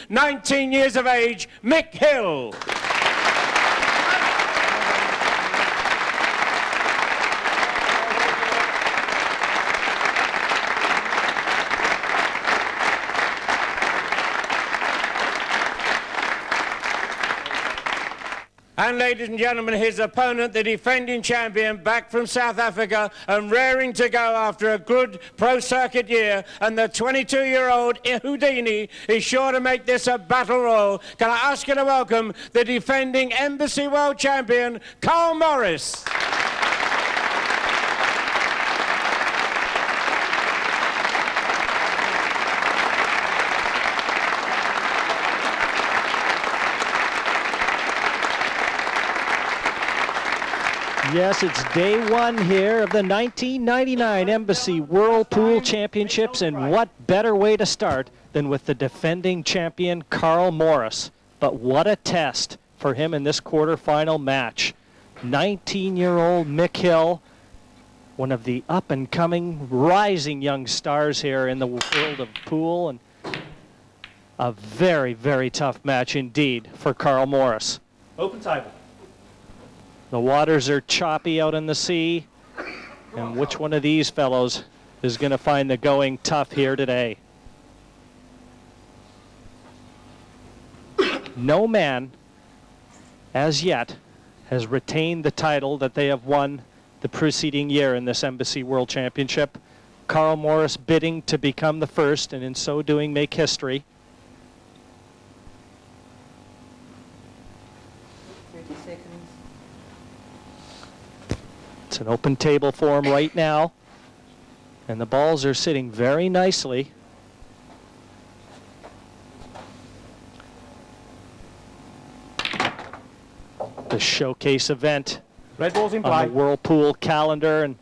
19 years of age, Mick Hill. And ladies and gentlemen, his opponent, the defending champion, back from South Africa and raring to go after a good pro-circuit year. And the 22-year-old Houdini is sure to make this a battle royal. Can I ask you to welcome the defending Embassy World Champion, Carl Morris. Yes, it's day one here of the 1999 Embassy Whirlpool Championships, and what better way to start than with the defending champion, Carl Morris. But what a test for him in this quarterfinal match. 19-year-old Mick Hill, one of the up-and-coming, rising young stars here in the world of pool, and a very, very tough match indeed for Carl Morris. Open table. The waters are choppy out in the sea, and which one of these fellows is going to find the going tough here today? No man, as yet, has retained the title that they have won the preceding year in this Embassy World Championship. Carl Morris bidding to become the first, and in so doing make history. 30 seconds. It's an open table for him right now, and the balls are sitting very nicely. The showcase event Red balls in on play. the Whirlpool calendar, and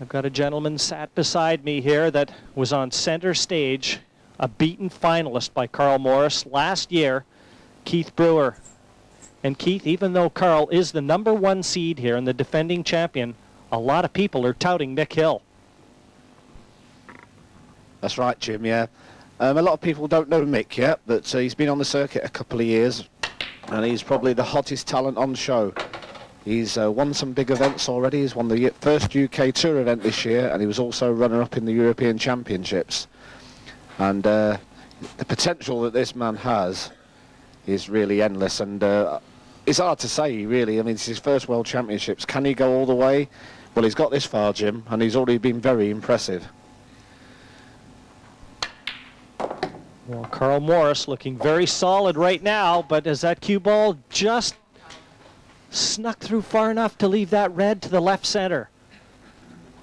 I've got a gentleman sat beside me here that was on center stage, a beaten finalist by Carl Morris last year, Keith Brewer. And Keith, even though Carl is the #1 seed here and the defending champion, a lot of people are touting Mick Hill. That's right, Jim, yeah. A lot of people don't know Mick yet, but he's been on the circuit a couple of years, and he's probably the hottest talent on the show. He's won some big events already. He's won the first UK Tour event this year, and he was also runner-up in the European Championships. And the potential that this man has is really endless, and it's hard to say, really. I mean, it's his first World Championships. Can he go all the way? Well, he's got this far, Jim, and he's already been very impressive. Well, Carl Morris looking very solid right now, but has that cue ball just snuck through far enough to leave that red to the left center?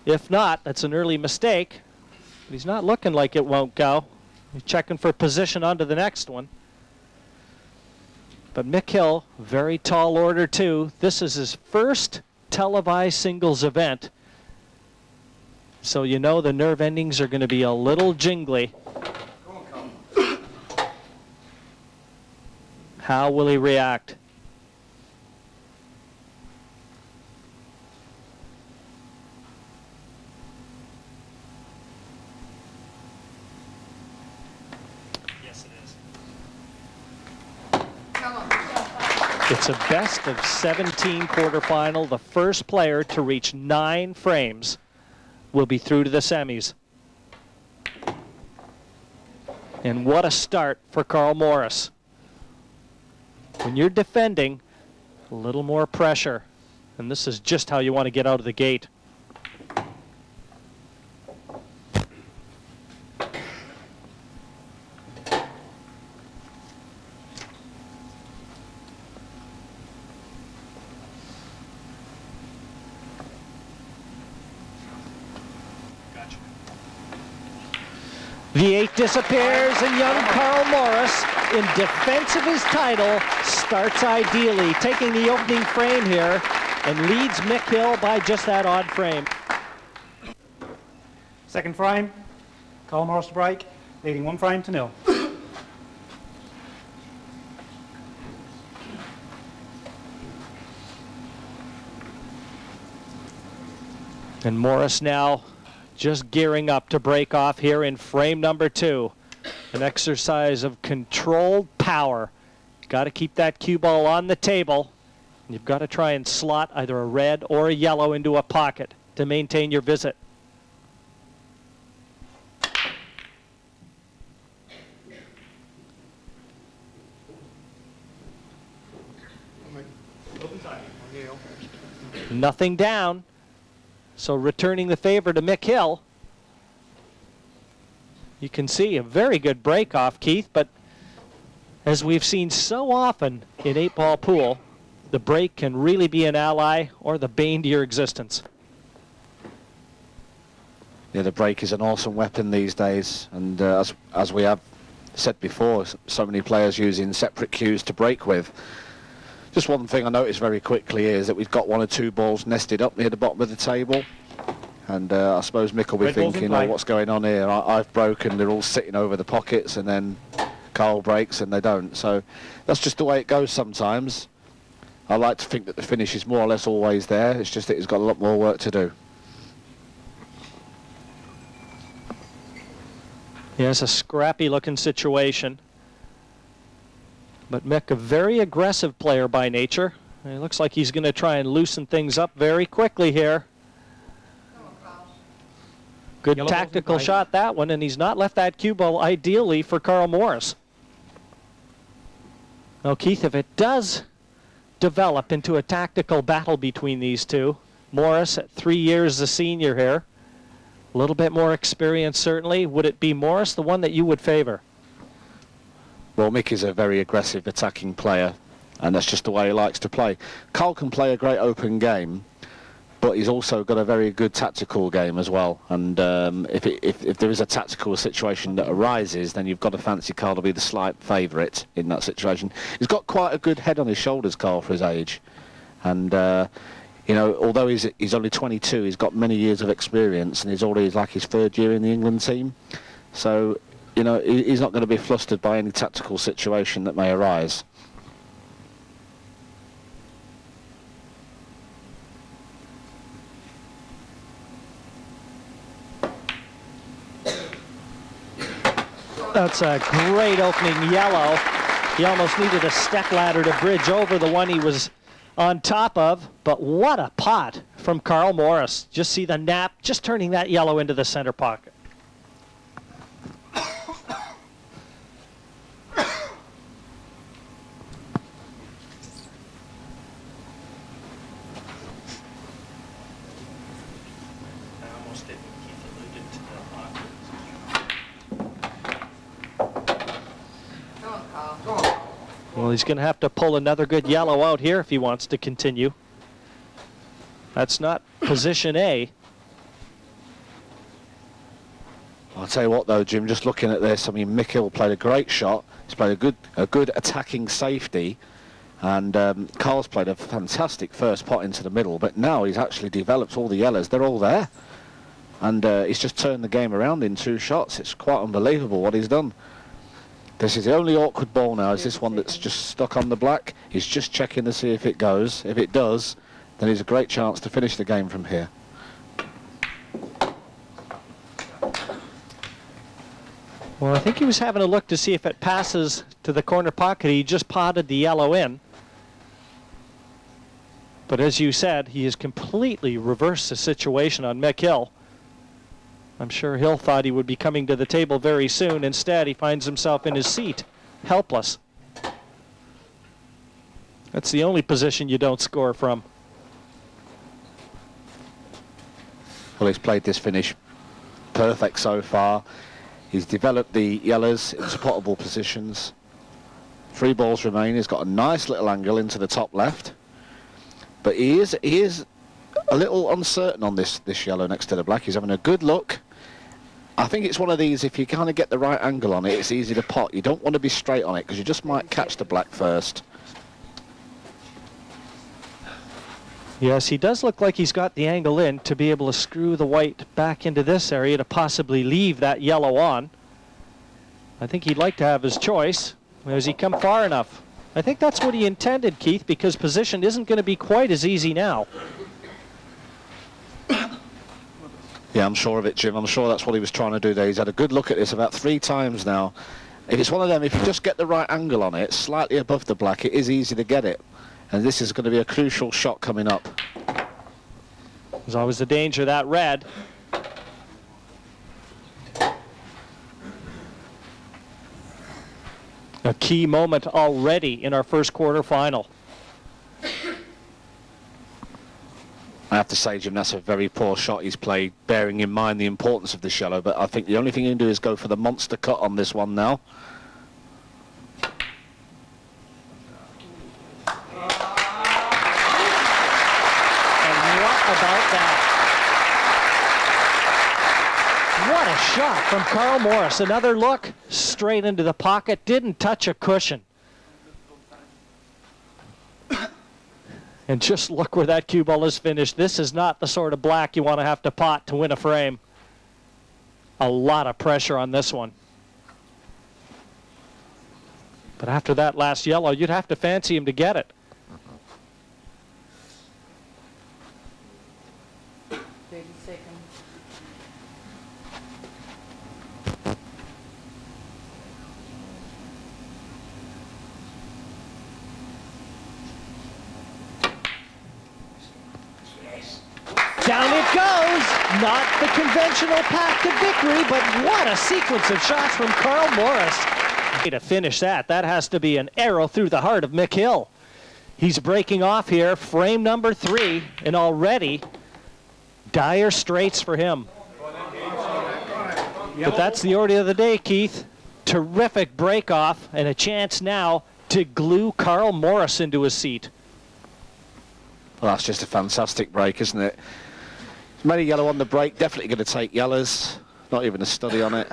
If not, that's an early mistake. But he's not looking like it won't go. He's checking for position onto the next one. But Mick Hill, very tall order too. This is his first televised singles event. So you know the nerve endings are going to be a little jingly. How will he react? Yes, it is. It's a best of 17 quarterfinal. The first player to reach 9 frames will be through to the semis. And what a start for Carl Morris. When you're defending, a little more pressure. And this is just how you want to get out of the gate. The 8 disappears, and young Carl Morris, in defense of his title, starts ideally, taking the opening frame here and leads Mick Hill by just that odd frame. Second frame. Carl Morris to break, leading 1 frame to 0. And Morris now just gearing up to break off here in frame number 2. An exercise of controlled power. Got to keep that cue ball on the table. You've got to try and slot either a red or a yellow into a pocket to maintain your visit. Nothing down. So returning the favor to Mick Hill. You can see a very good break off, Keith, but as we've seen so often in 8-ball pool, the break can really be an ally or the bane to your existence. Yeah, the break is an awesome weapon these days, and as we have said before, so many players using separate cues to break with. Just one thing I noticed very quickly is that we've got 1 or 2 balls nested up near the bottom of the table. And I suppose Mick will be thinking, oh, what's going on here? I've broken, they're all sitting over the pockets, and then Carl breaks and they don't. So that's just the way it goes sometimes. I like to think that the finish is more or less always there. It's just that he's got a lot more work to do. Yes, a scrappy looking situation. But Mick, a very aggressive player by nature. It looks like he's going to try and loosen things up very quickly here. Good tactical shot, that one, and he's not left that cue ball ideally for Carl Morris. Now, Keith, if it does develop into a tactical battle between these two, Morris at 3 years a senior here, a little bit more experience certainly, would it be Morris the one that you would favor? Well, Mick is a very aggressive attacking player, and that's just the way he likes to play. Carl can play a great open game, but he's also got a very good tactical game as well. And if there is a tactical situation that arises, then you've got to fancy Carl to be the slight favourite in that situation. He's got quite a good head on his shoulders, Carl, for his age. And, you know, although he's only 22, he's got many years of experience, and he's already like his 3rd year in the England team. So, you know, he's not going to be flustered by any tactical situation that may arise. That's a great opening yellow. He almost needed a step ladder to bridge over the one he was on top of, but what a pot from Carl Morris. Just see the nap, just turning that yellow into the center pocket. Well, he's going to have to pull another good yellow out here if he wants to continue. That's not position A. I'll tell you what, though, Jim, just looking at this, I mean, Mick Hill played a great shot. He's played a good attacking safety. And Carl's played a fantastic first pot into the middle. But now he's actually developed all the yellows. They're all there. And he's just turned the game around in 2 shots. It's quite unbelievable what he's done. This is the only awkward ball now, is this one that's just stuck on the black. He's just checking to see if it goes. If it does, then he's a great chance to finish the game from here. Well, I think he was having a look to see if it passes to the corner pocket. He just potted the yellow in. But as you said, he has completely reversed the situation on Mick Hill. I'm sure Hill thought he would be coming to the table very soon. Instead, he finds himself in his seat, helpless. That's the only position you don't score from. Well, he's played this finish perfect so far. He's developed the yellows into potable positions. 3 balls remain. He's got a nice little angle into the top left. But he is a little uncertain on this yellow next to the black. He's having a good look. I think it's one of these, if you kind of get the right angle on it, it's easy to pot. You don't want to be straight on it because you just might catch the black first. Yes, he does look like he's got the angle in to be able to screw the white back into this area to possibly leave that yellow on. I think he'd like to have his choice. Has he come far enough? I think that's what he intended, Keith, because position isn't going to be quite as easy now. Yeah, I'm sure of it, Jim. I'm sure that's what he was trying to do there. He's had a good look at this about 3 times now. If it's one of them, if you just get the right angle on it, slightly above the black, it is easy to get it. And this is going to be a crucial shot coming up. There's always the danger of that red. A key moment already in our first quarter final. I have to say, Jim, that's a very poor shot he's played, bearing in mind the importance of this yellow. But I think the only thing you can do is go for the monster cut on this one now. What a shot from Carl Morris. Another look straight into the pocket. Didn't touch a cushion. And just look where that cue ball is finished. This is not the sort of black you want to have to pot to win a frame. A lot of pressure on this one. But after that last yellow, you'd have to fancy him to get it. 30 seconds. Down it goes. Not the conventional path to victory, but what a sequence of shots from Carl Morris. To finish that, that has to be an arrow through the heart of Mick Hill. He's breaking off here, frame number 3, and already dire straits for him. But that's the order of the day, Keith. Terrific break off and a chance now to glue Carl Morris into his seat. Well, that's just a fantastic break, isn't it? Many yellow on the break, definitely going to take yellows. Not even a study on it.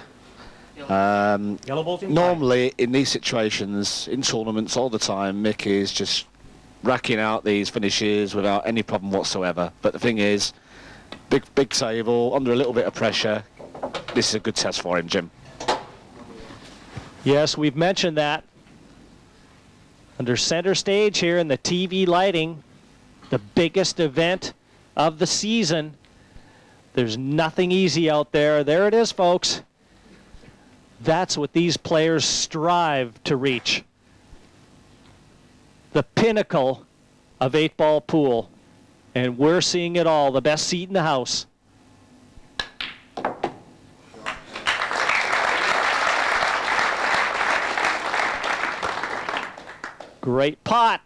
Yellow balls in Normally, in these situations, in tournaments all the time, Mick is just racking out these finishes without any problem whatsoever. But the thing is, big table, under a little bit of pressure. This is a good test for him, Jim. Yes, we've mentioned that. Under center stage here in the TV lighting, the biggest event of the season. There's nothing easy out there. There it is, folks. That's what these players strive to reach. The pinnacle of 8-ball pool. And we're seeing it all. The best seat in the house. Great pot.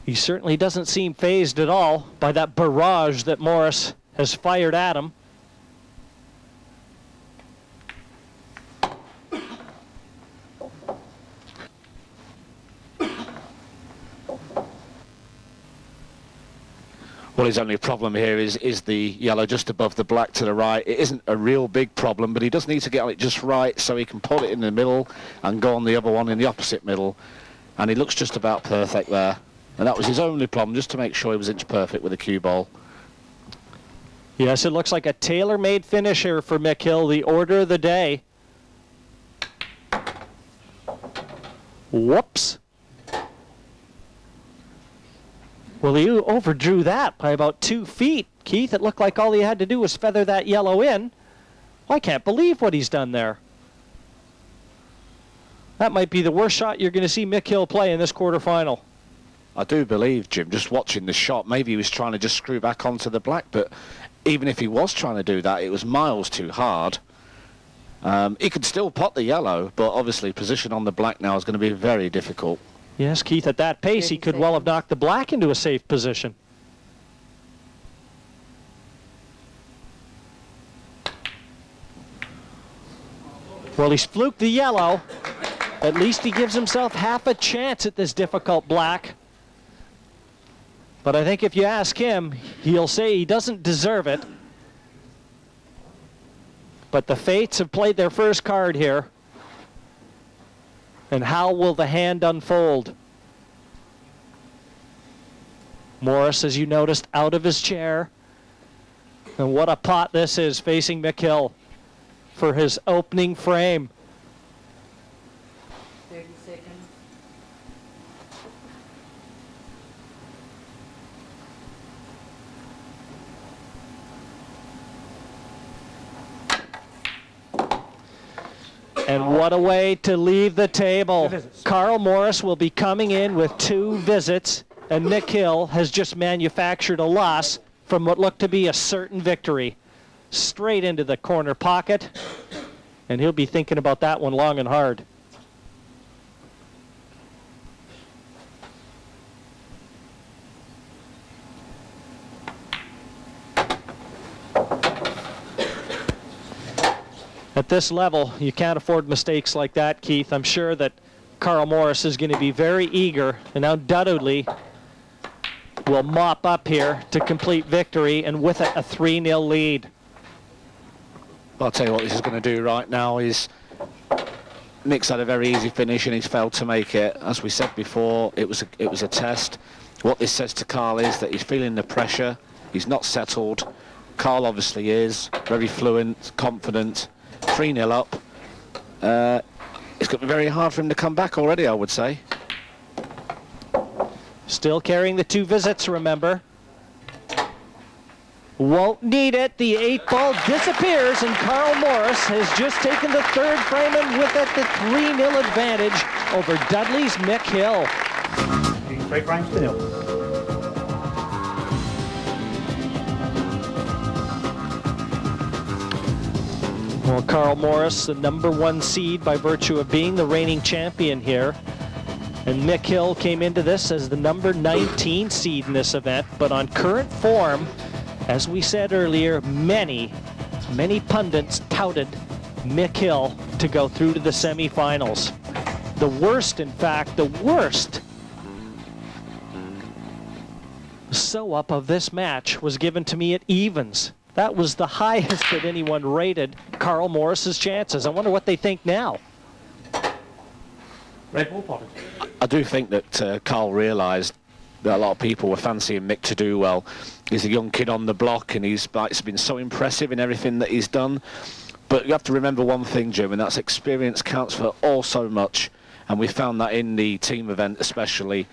He certainly doesn't seem fazed at all by that barrage that Morris has fired at him. Well, his only problem here is the yellow just above the black to the right. It isn't a real big problem, but he does need to get on it just right so he can put it in the middle and go on the other one in the opposite middle. And he looks just about perfect there. And that was his only problem, just to make sure he was inch perfect with the cue ball. Yes, it looks like a tailor-made finisher for Mick Hill, the order of the day. Whoops. Well, he overdrew that by about 2 feet. Keith, it looked like all he had to do was feather that yellow in. Well, I can't believe what he's done there. That might be the worst shot you're going to see Mick Hill play in this quarterfinal. I do believe, Jim, just watching the shot, maybe he was trying to just screw back onto the black, but even if he was trying to do that, it was miles too hard. He could still pot the yellow, but obviously position on the black now is going to be very difficult. Yes, Keith, at that pace, he could well have knocked the black into a safe position. Well, he's fluked the yellow. At least he gives himself half a chance at this difficult black. But I think if you ask him, he'll say he doesn't deserve it. But the fates have played their first card here. And how will the hand unfold? Morris, as you noticed, out of his chair. And what a pot this is facing Mick Hill for his opening frame. 30 seconds. And what a way to leave the table. Carl Morris will be coming in with 2 visits, and Mick Hill has just manufactured a loss from what looked to be a certain victory. Straight into the corner pocket, and he'll be thinking about that one long and hard. At this level, you can't afford mistakes like that, Keith. I'm sure that Carl Morris is going to be very eager and undoubtedly will mop up here to complete victory, and with it a 3-0 lead. I'll tell you what this is going to do right now is Mick's had a very easy finish and he's failed to make it. As we said before, it was a test. What this says to Carl is that he's feeling the pressure. He's not settled. Carl obviously is very fluent, confident. 3-0 up. It's going to be very hard for him to come back already, I would say. Still carrying the 2 visits, remember. Won't need it. The 8-ball disappears, and Carl Morris has just taken the 3rd frame, and with it the 3-0 advantage over Dudley's Mick Hill. 3 frames to 0. Well, Carl Morris, the #1 seed by virtue of being the reigning champion here. And Mick Hill came into this as the #19 seed in this event. But on current form, as we said earlier, many pundits touted Mick Hill to go through to the semifinals. The worst, in fact, the worst sew-up of this match was given to me at evens. That was the highest that anyone rated Carl Morris's chances. I wonder what they think now. Red ball potted. I do think that Carl realised that a lot of people were fancying Mick to do well. He's a young kid on the block and it's been so impressive in everything that he's done. But you have to remember one thing, Jim, and that's experience counts for all so much. And we found that in the team event especially.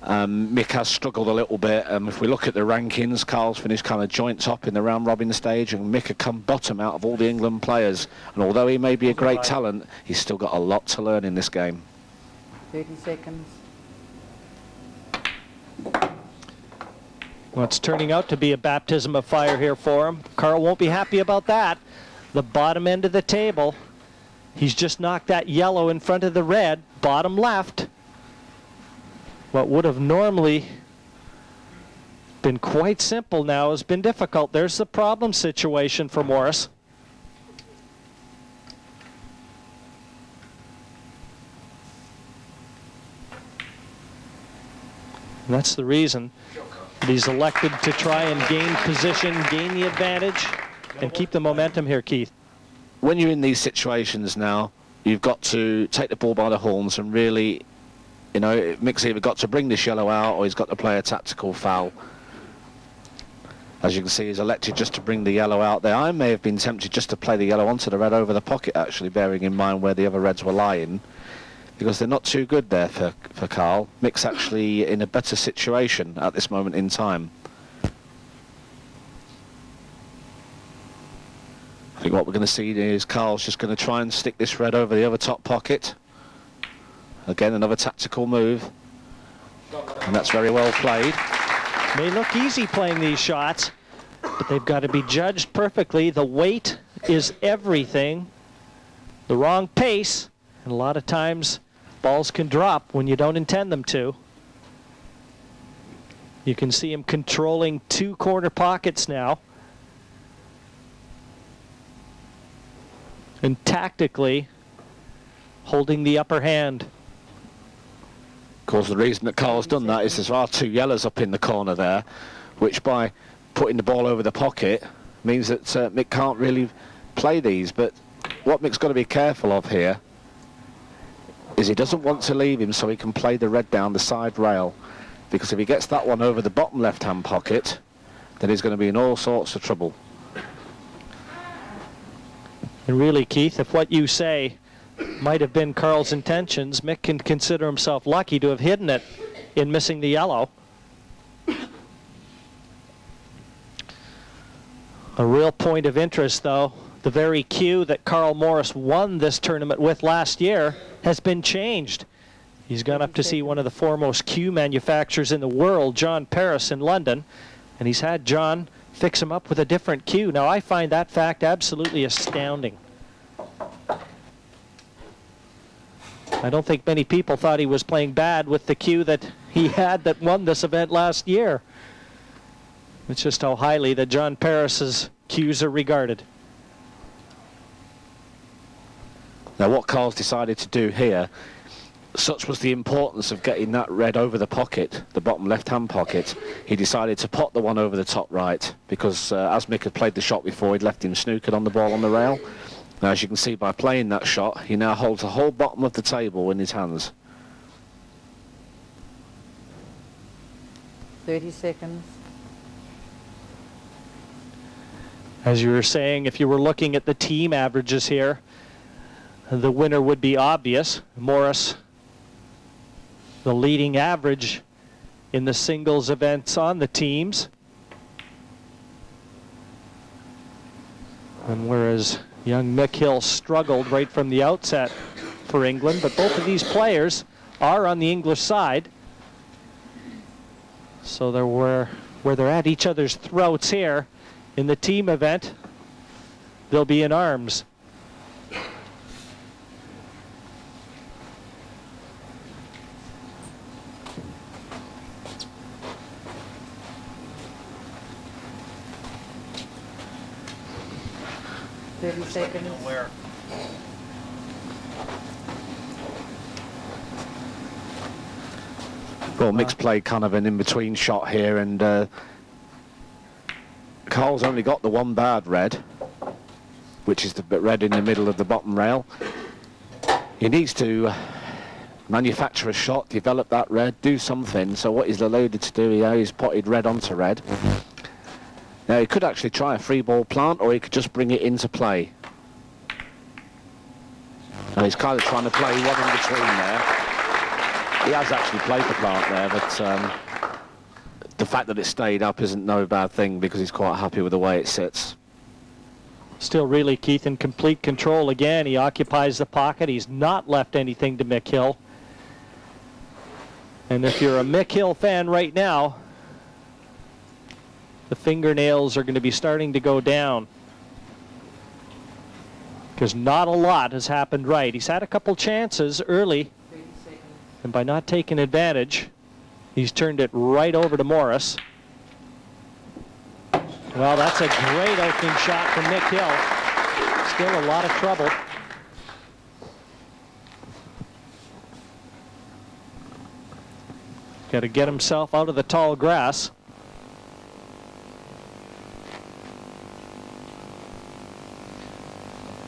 Mick has struggled a little bit. If we look at the rankings, Carl's finished kind of joint top in the round robin stage, and Mick had come bottom out of all the England players. And although he may be a great talent, he's still got a lot to learn in this game. 30 seconds. Well, it's turning out to be a baptism of fire here for him. Carl won't be happy about that. The bottom end of the table. He's just knocked that yellow in front of the red, bottom left. What would have normally been quite simple now has been difficult. There's the problem situation for Morris. And that's the reason that he's elected to try and gain position, gain the advantage, and keep the momentum here, Keith. When you're in these situations now, you've got to take the ball by the horns and really, you know, Mick's either got to bring this yellow out or he's got to play a tactical foul. As you can see, he's elected just to bring the yellow out there. I may have been tempted just to play the yellow onto the red over the pocket, actually, bearing in mind where the other reds were lying, because they're not too good there for Carl. Mick's actually in a better situation at this moment in time. I think what we're going to see is Carl's just going to try and stick this red over the other top pocket. Again, another tactical move. And that's very well played. May look easy playing these shots, but they've got to be judged perfectly. The weight is everything. The wrong pace, and a lot of times balls can drop when you don't intend them to. You can see him controlling 2 corner pockets now. And tactically holding the upper hand. Of course, the reason that Carl's done that is there are 2 yellows up in the corner there, which by putting the ball over the pocket means that Mick can't really play these. But what Mick's got to be careful of here is he doesn't want to leave him so he can play the red down the side rail, because if he gets that one over the bottom left-hand pocket, then he's going to be in all sorts of trouble. And really, Keith, if what you say might have been Carl's intentions, Mick can consider himself lucky to have hidden it in missing the yellow. A real point of interest, though, the very cue that Carl Morris won this tournament with last year has been changed. He's gone up to see one of the foremost cue manufacturers in the world, John Paris, in London, and he's had John fix him up with a different cue. Now, I find that fact absolutely astounding. I don't think many people thought he was playing bad with the cue that he had that won this event last year. It's just how highly that John Paris's cues are regarded. Now, what Carl's decided to do here, such was the importance of getting that red over the pocket, the bottom left-hand pocket, he decided to pot the one over the top right, because as Mick had played the shot before, he'd left him snookered on the ball on the rail. Now, as you can see by playing that shot, he now holds the whole bottom of the table in his hands. 30 seconds. As you were saying, if you were looking at the team averages here, the winner would be obvious. Morris, the leading average in the singles events on the teams. And whereas young Mick Hill struggled right from the outset for England, but both of these players are on the English side. So they're where they're at each other's throats here in the team event, they'll be in arms. Well, Mick's played kind of an in-between shot here, and Carl's only got the one bad red, which is the red in the middle of the bottom rail. He needs to manufacture a shot, develop that red, do something. So what he's alluded to do here, he's potted red onto red. Now, he could actually try a free ball plant, or he could just bring it into play. And he's kind of trying to play one in between there. He has actually played the plant there, but the fact that it stayed up isn't no bad thing, because he's quite happy with the way it sits. Still really, Keith, in complete control again. He occupies the pocket. He's not left anything to Mick Hill. And if you're a Mick Hill fan right now, the fingernails are going to be starting to go down, because not a lot has happened right. He's had a couple chances early, and by not taking advantage, he's turned it right over to Morris. Well, that's a great opening shot from Mick Hill. Still a lot of trouble. Got to get himself out of the tall grass.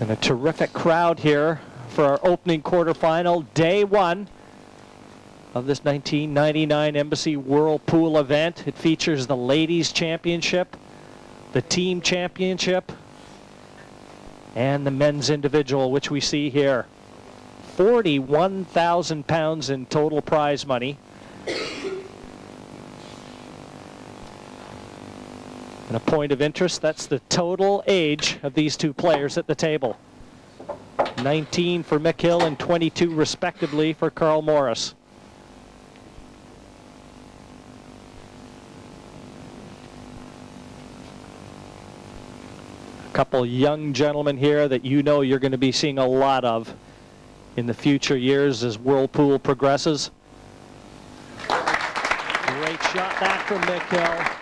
And a terrific crowd here for our opening quarterfinal, day one of this 1999 Embassy Whirlpool event. It features the Ladies Championship, the Team Championship, and the Men's Individual, which we see here. £41,000 in total prize money. And a point of interest, that's the total age of these two players at the table. 19 for Mick Hill and 22 respectively for Carl Morris. A couple young gentlemen here that you know you're going to be seeing a lot of in the future years as Whirlpool progresses. Great shot back from Mick Hill.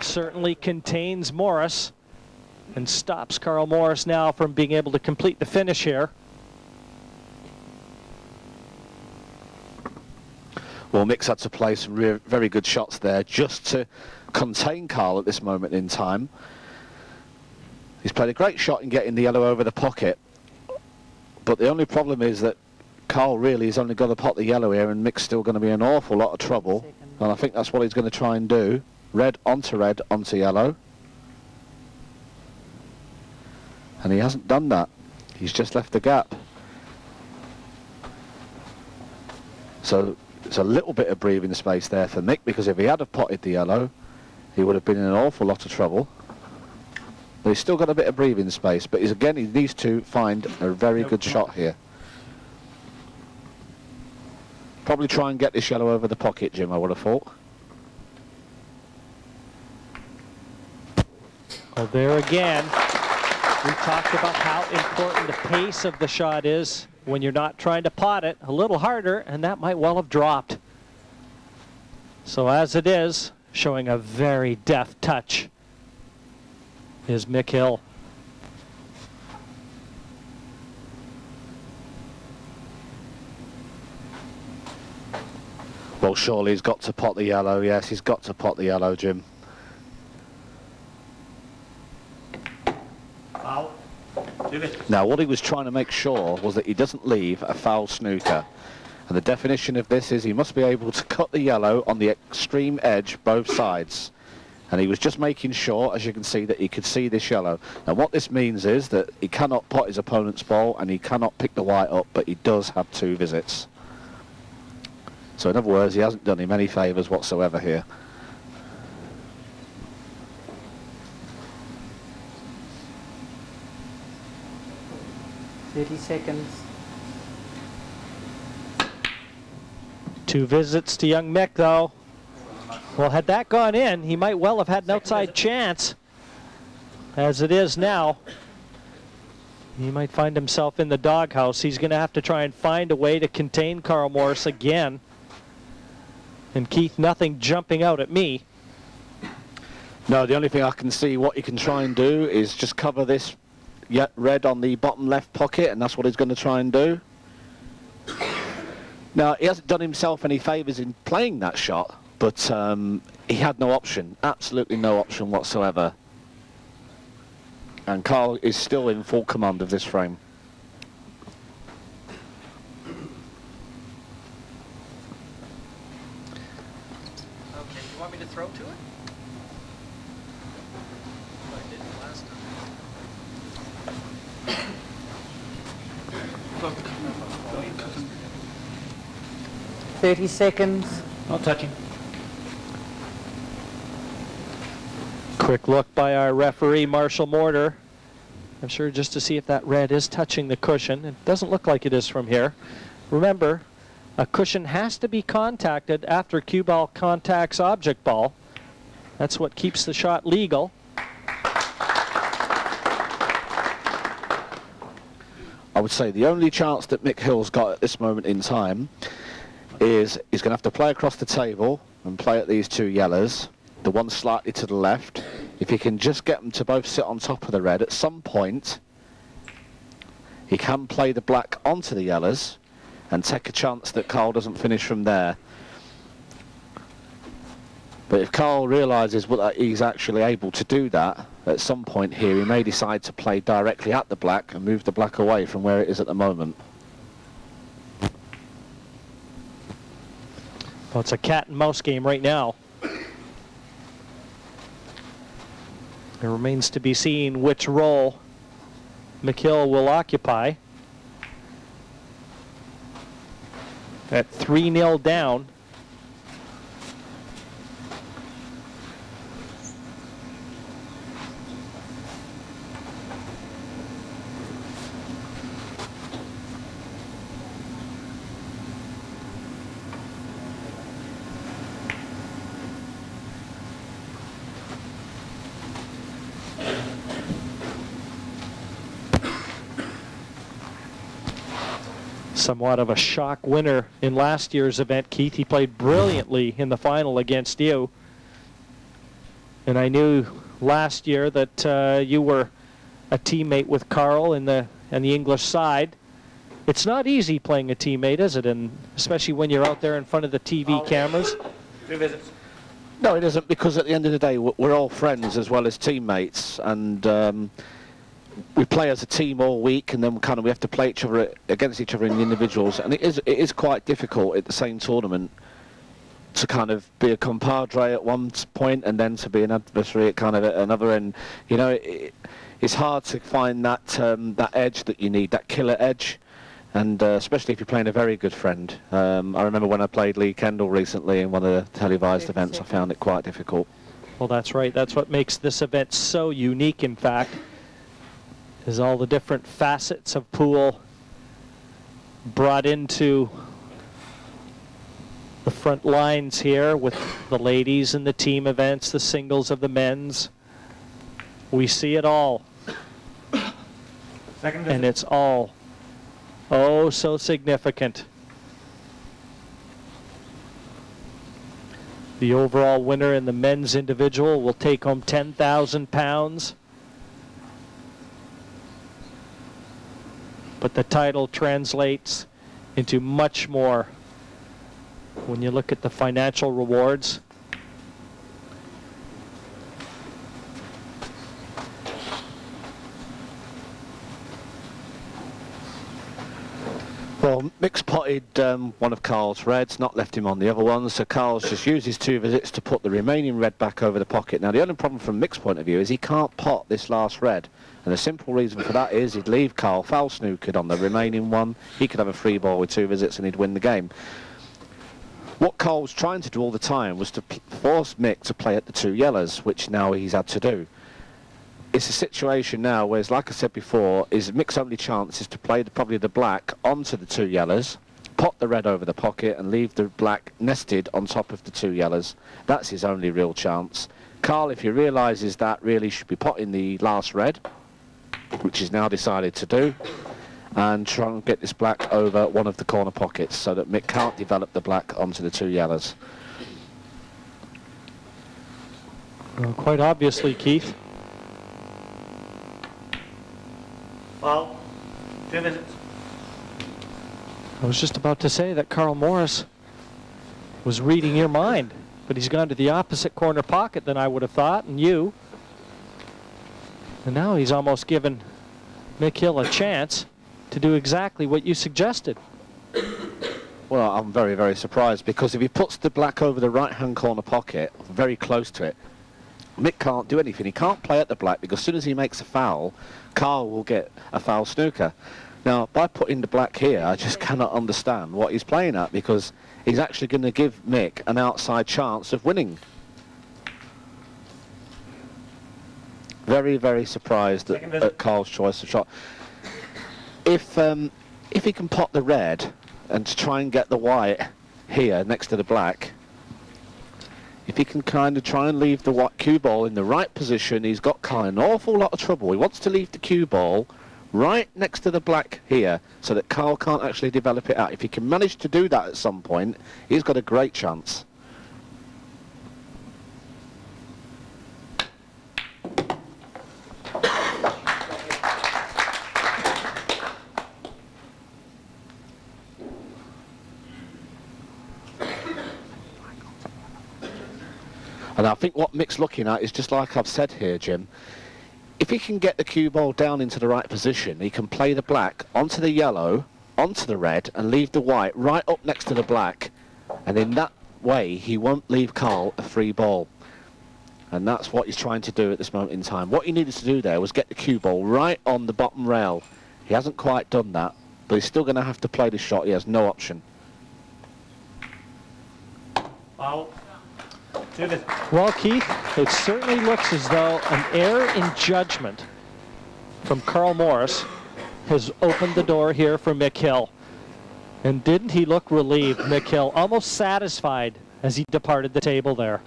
Certainly contains Morris and stops Carl Morris now from being able to complete the finish here. Well, Mick's had to play some very good shots there just to contain Carl at this moment in time. He's played a great shot in getting the yellow over the pocket, but the only problem is that Carl really has only got to pot the yellow here, and Mick's still going to be in an awful lot of trouble, and I think that's what he's going to try and do. Red onto yellow. And he hasn't done that. He's just left the gap. So it's a little bit of breathing space there for Mick, because if he had have potted the yellow, he would have been in an awful lot of trouble. But he's still got a bit of breathing space, but he needs to find a very good shot here. Probably try and get this yellow over the pocket, Jim, I would have thought. Well, there again, we talked about how important the pace of the shot is when you're not trying to pot it. A little harder, and that might well have dropped. So as it is, showing a very deft touch is Mick Hill. Well, surely he's got to pot the yellow. Yes, he's got to pot the yellow, Jim. Foul. Now, what he was trying to make sure was that he doesn't leave a foul snooker. And the definition of this is he must be able to cut the yellow on the extreme edge, both sides. And he was just making sure, as you can see, that he could see this yellow. And what this means is that he cannot pot his opponent's ball and he cannot pick the white up, but he does have 2 visits. So in other words, he hasn't done him any favours whatsoever here. seconds. 2 visits to young Mick, though. Well, had that gone in, he might well have had an outside chance. As it is now, he might find himself in the doghouse. He's going to have to try and find a way to contain Carl Morris again. And Keith, nothing jumping out at me. No, the only thing I can see what he can try and do is just cover this red on the bottom left pocket, and that's what he's going to try and do. Now, he hasn't done himself any favours in playing that shot, but he had no option, absolutely no option whatsoever. And Carl is still in full command of this frame. Okay, you want me to throw to it? I did last time. 30 seconds. Not touching. Quick look by our referee, Marshall Mortar. I'm sure just to see if that red is touching the cushion. It doesn't look like it is from here. Remember, a cushion has to be contacted after cue ball contacts object ball. That's what keeps the shot legal. I would say the only chance that Mick Hill's got at this moment in time is he's going to have to play across the table and play at these 2 yellows, the one slightly to the left. If he can just get them to both sit on top of the red, at some point he can play the black onto the yellows and take a chance that Carl doesn't finish from there. But if Carl realises that he's actually able to do that, at some point here he may decide to play directly at the black and move the black away from where it is at the moment. Well, it's a cat and mouse game right now. It remains to be seen which role Mick Hill will occupy. At 3-0 down. Somewhat of a shock winner in last year's event, Keith. He played brilliantly in the final against you. And I knew last year that you were a teammate with Carl in the English side. It's not easy playing a teammate, is it? And especially when you're out there in front of the TV cameras. 2 visits. No, it isn't, because at the end of the day we're all friends as well as teammates, and we play as a team all week, and then we have to play against each other in the individuals, and it is quite difficult at the same tournament to kind of be a compadre at one point and then to be an adversary at kind of at another end. You know, it's hard to find that that edge that you need, that killer edge, and especially if you're playing a very good friend. I remember when I played Lee Kendall recently in one of the televised events, I found it quite difficult. Well, that's right. That's what makes this event so unique, in fact, is all the different facets of pool brought into the front lines here with the ladies and the team events, the singles of the men's. We see it all. And it's all oh so significant. The overall winner in the men's individual will take home £10,000. But the title translates into much more when you look at the financial rewards. Well, Mick's potted one of Carl's reds, not left him on the other one, so Carl's just used his 2 visits to put the remaining red back over the pocket. Now, the only problem from Mick's point of view is he can't pot this last red, and the simple reason for that is he'd leave Carl foul snookered on the remaining one. He could have a free ball with 2 visits and he'd win the game. What Carl was trying to do all the time was to force Mick to play at the 2 yellows, which now he's had to do. It's a situation now where, like I said before, is Mick's only chance is to play probably the black onto the 2 yellows, pot the red over the pocket and leave the black nested on top of the 2 yellows. That's his only real chance. Carl, if he realises that, really should be potting the last red, which he's now decided to do, and try and get this black over one of the corner pockets so that Mick can't develop the black onto the 2 yellows. Well, quite obviously, Keith. Well, 2 visits. I was just about to say that Carl Morris was reading your mind, but he's gone to the opposite corner pocket than I would have thought, and you. And now he's almost given Mick Hill a chance to do exactly what you suggested. Well, I'm very, very surprised, because if he puts the black over the right-hand corner pocket, very close to it, Mick can't do anything. He can't play at the black, because as soon as he makes a foul, Carl will get a foul snooker. Now, by putting the black here, I just cannot understand what he's playing at, because he's actually going to give Mick an outside chance of winning. Very, very surprised at Carl's choice of shot. If he can pot the red and to try and get the white here next to the black, if he can kind of try and leave the white cue ball in the right position, he's got kind of an awful lot of trouble. He wants to leave the cue ball right next to the black here so that Carl can't actually develop it out. If he can manage to do that at some point, he's got a great chance. And I think what Mick's looking at is just like I've said here, Jim. If he can get the cue ball down into the right position, he can play the black onto the yellow, onto the red, and leave the white right up next to the black. And in that way, he won't leave Carl a free ball. And that's what he's trying to do at this moment in time. What he needed to do there was get the cue ball right on the bottom rail. He hasn't quite done that, but he's still going to have to play the shot. He has no option. Foul. 2 visits. Well, Keith, it certainly looks as though an error in judgment from Carl Morris has opened the door here for Mick Hill. And didn't he look relieved, Mick Hill, almost satisfied as he departed the table there.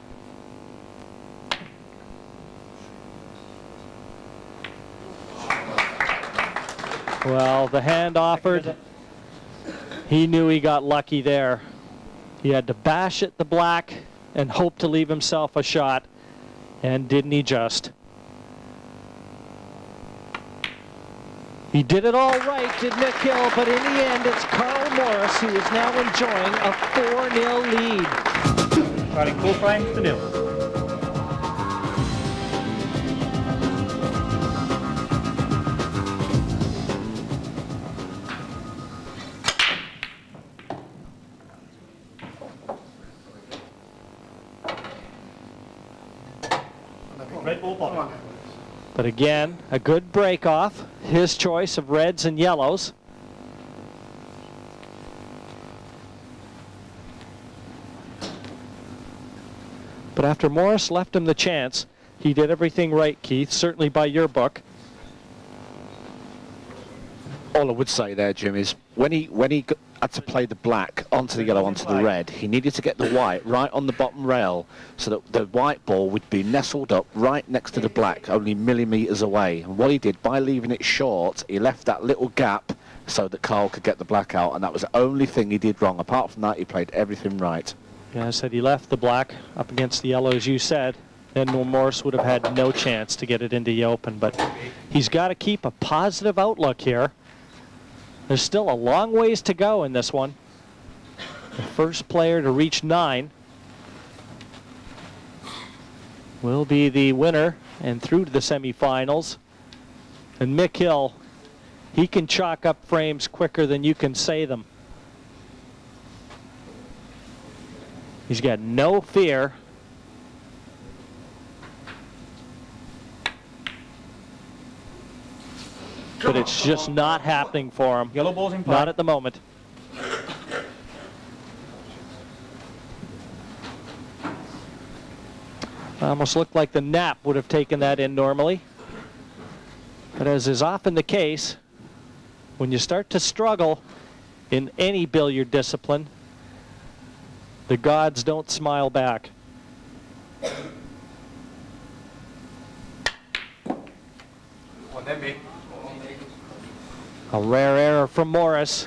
Well, the hand offered. He knew he got lucky there. He had to bash at the black and hope to leave himself a shot. And didn't he just? He did it all right, did Mick Hill, but in the end, it's Carl Morris who is now enjoying a 4-0 lead. Starting full frames to 0. Red ball bottom. But again, a good break off. His choice of reds and yellows. But after Morris left him the chance, he did everything right, Keith, certainly by your book. All I would say there, Jim, is when he had to play the black onto the yellow, onto the red, he needed to get the white right on the bottom rail so that the white ball would be nestled up right next to the black, only millimetres away. And what he did, by leaving it short, he left that little gap so that Carl could get the black out, and that was the only thing he did wrong. Apart from that, he played everything right. Yeah, I said he left the black up against the yellow, as you said. Then Morris would have had no chance to get it into the open, but he's got to keep a positive outlook here. There's still a long ways to go in this one. The first player to reach 9 will be the winner and through to the semifinals. And Mick Hill, he can chalk up frames quicker than you can say them. He's got no fear. But it's just not happening for him. Yellow ball's in play. Not at the moment. Almost looked like the nap would have taken that in normally. But as is often the case, when you start to struggle in any billiard discipline, the gods don't smile back. A rare error from Morris.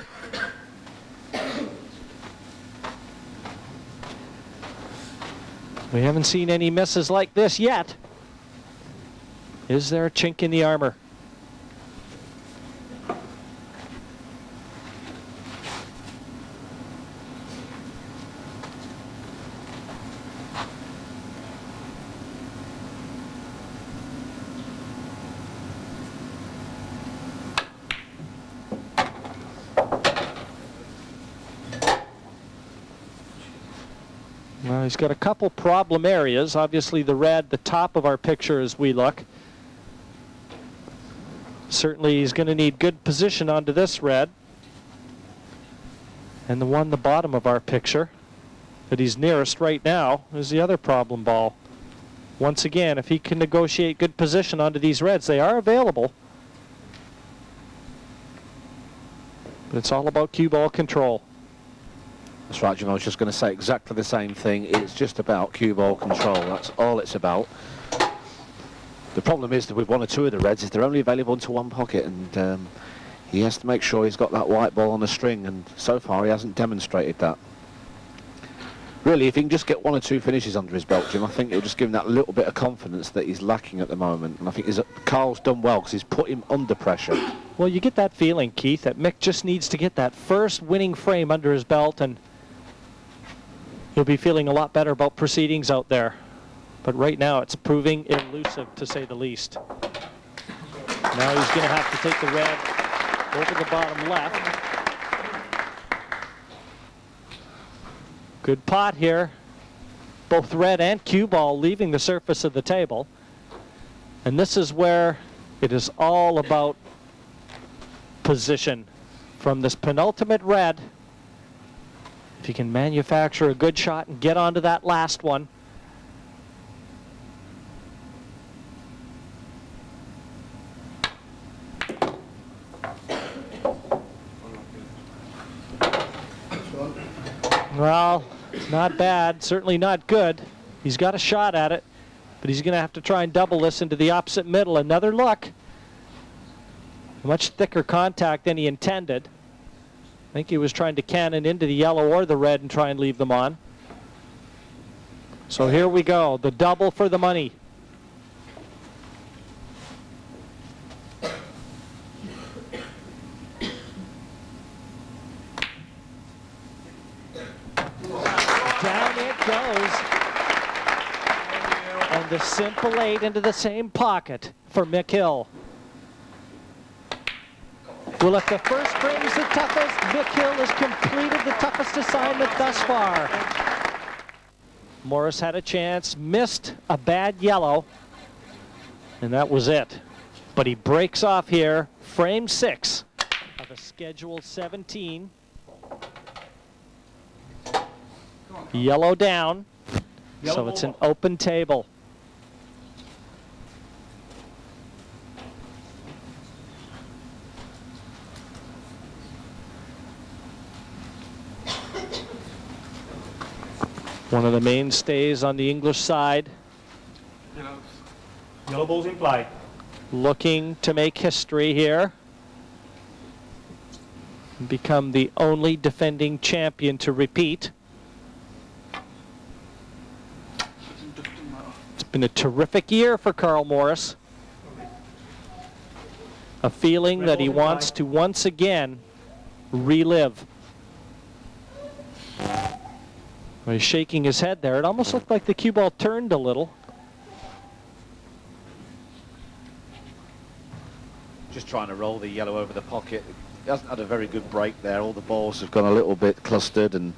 We haven't seen any misses like this yet. Is there a chink in the armor? Well, he's got a couple problem areas. Obviously the red, the top of our picture as we look. Certainly he's going to need good position onto this red. And the one the bottom of our picture that he's nearest right now is the other problem ball. Once again, if he can negotiate good position onto these reds, they are available. But it's all about cue ball control. That's right, Jim. I was just going to say exactly the same thing. It's just about cue ball control. That's all it's about. The problem is that with one or two of the reds is they're only available into one pocket, and he has to make sure he's got that white ball on the string, and so far he hasn't demonstrated that. Really, if he can just get one or two finishes under his belt, Jim, I think it'll just give him that little bit of confidence that he's lacking at the moment. And I think Carl's done well because he's put him under pressure. Well, you get that feeling, Keith, that Mick just needs to get that first winning frame under his belt, and he'll be feeling a lot better about proceedings out there. But right now it's proving elusive, to say the least. Now he's going to have to take the red over the bottom left. Good pot here. Both red and cue ball leaving the surface of the table. And this is where it is all about position. From this penultimate red, if you can manufacture a good shot and get onto that last one. Well, not bad, certainly not good. He's got a shot at it, but he's going to have to try and double this into the opposite middle. Another look. Much thicker contact than he intended. I think he was trying to cannon into the yellow or the red and try and leave them on. So here we go, the double for the money. Down it goes. And the simple 8 into the same pocket for Mick Hill. Well, if the first frame is the toughest, Mick Hill has completed the toughest assignment thus far. Morris had a chance, missed a bad yellow, and that was it. But he breaks off here, frame 6 of a scheduled 17. Yellow down, So it's an open table. One of the mainstays on the English side. Yellow ball's in play. Looking to make history here. Become the only defending champion to repeat. It's been a terrific year for Carl Morris. A feeling that he wants to once again relive. Well, he's shaking his head there. It almost looked like the cue ball turned a little. Just trying to roll the yellow over the pocket. He hasn't had a very good break there. All the balls have gone a little bit clustered, and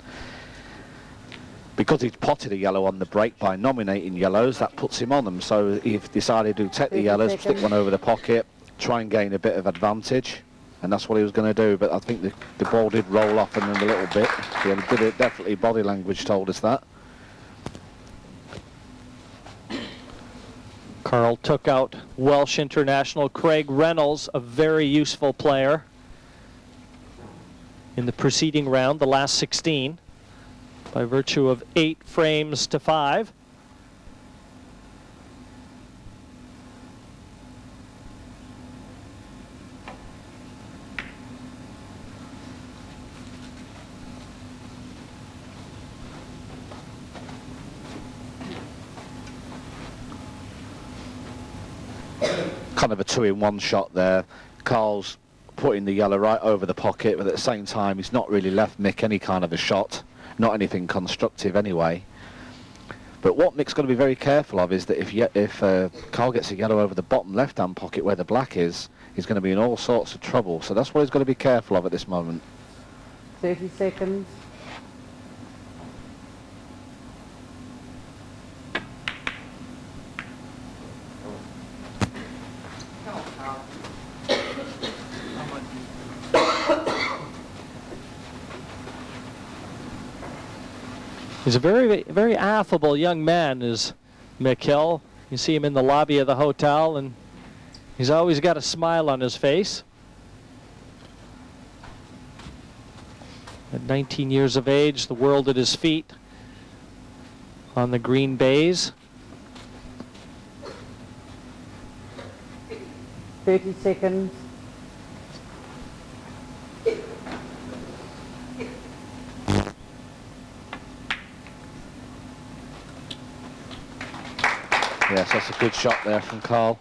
because he's potted a yellow on the break by nominating yellows, that puts him on them. So he's decided to take the yellows, stick one over the pocket, try and gain a bit of advantage, and that's what he was going to do. But I think the ball did roll off him a little bit. Yeah, did it, definitely body language told us that. Carl took out Welsh international Craig Reynolds, a very useful player, in the preceding round, the last 16, by virtue of 8 frames to 5. Kind of a 2-in-1 shot there. Carl's putting the yellow right over the pocket, but at the same time he's not really left Mick any kind of a shot, not anything constructive anyway. But what Mick's got to be very careful of is that if Carl gets a yellow over the bottom left-hand pocket where the black is, he's going to be in all sorts of trouble. So that's what he's got to be careful of at this moment. 30 seconds. He's a very, very affable young man, is Mick Hill. You see him in the lobby of the hotel, and he's always got a smile on his face. At 19 years of age, the world at his feet on the green baize. 30 seconds. Yes, that's a good shot there from Carl.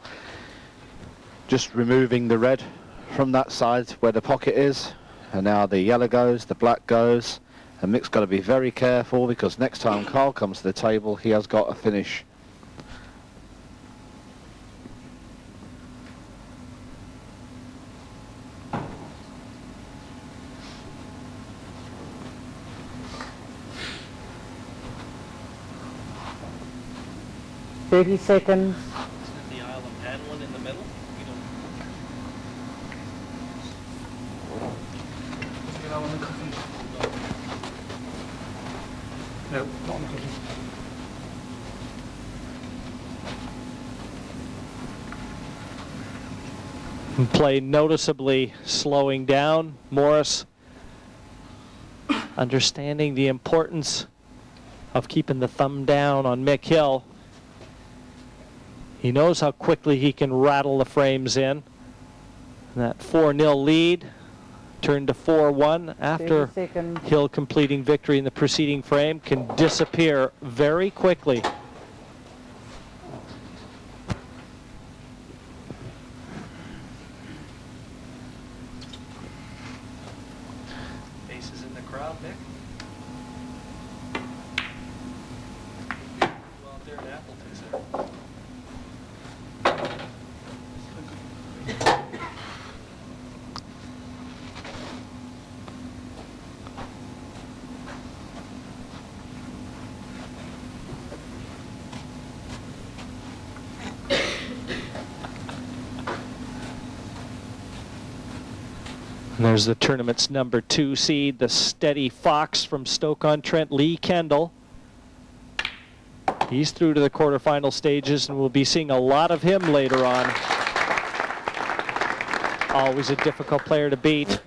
Just removing the red from that side where the pocket is. And now the yellow goes, the black goes. And Mick's got to be very careful, because next time Carl comes to the table, he has got a finish. Thirty seconds. The Isle of Anlin in the middle. No, not on the cookie. Play noticeably slowing down. Morris understanding the importance of keeping the thumb down on Mick Hill. He knows how quickly he can rattle the frames in. And that 4-0 lead turned to 4-1 after Hill completing victory in the preceding frame can disappear very quickly. Faces in the crowd, Mick. Go out there and apple taste there. And there's the tournament's number 2 seed, the steady fox from Stoke-on-Trent, Lee Kendall. He's through to the quarterfinal stages, and we'll be seeing a lot of him later on. Always a difficult player to beat.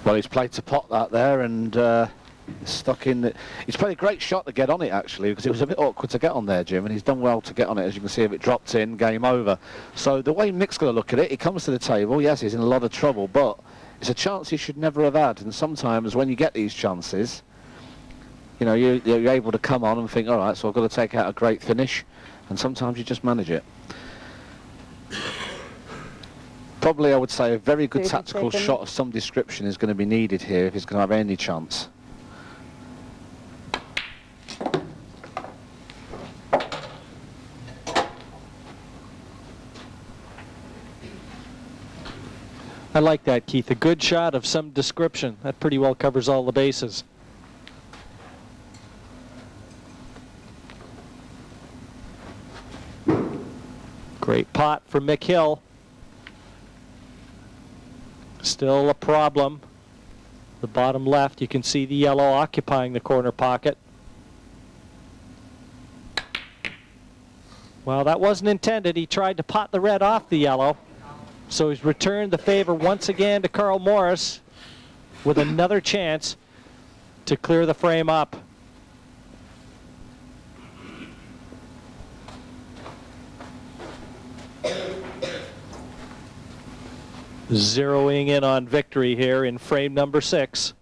Well, he's played to pot that there, and stuck in. He's played a great shot to get on it, actually, because it was a bit awkward to get on there, Jim, and he's done well to get on it. As you can see, if it dropped in, game over. So the way Mick's going to look at it, he comes to the table. Yes, he's in a lot of trouble, but it's a chance he should never have had. And sometimes when you get these chances, you know, you're able to come on and think, all right, so I've got to take out a great finish, and sometimes you just manage it. Probably, I would say, a very good tactical shot of some description is going to be needed here if he's going to have any chance. I like that, Keith. A good shot of some description. That pretty well covers all the bases. Great pot for Mick Hill. Still a problem. The bottom left, you can see the yellow occupying the corner pocket. Well, that wasn't intended. He tried to pot the red off the yellow. So he's returned the favor once again to Carl Morris with another chance to clear the frame up. Zeroing in on victory here in frame number 6.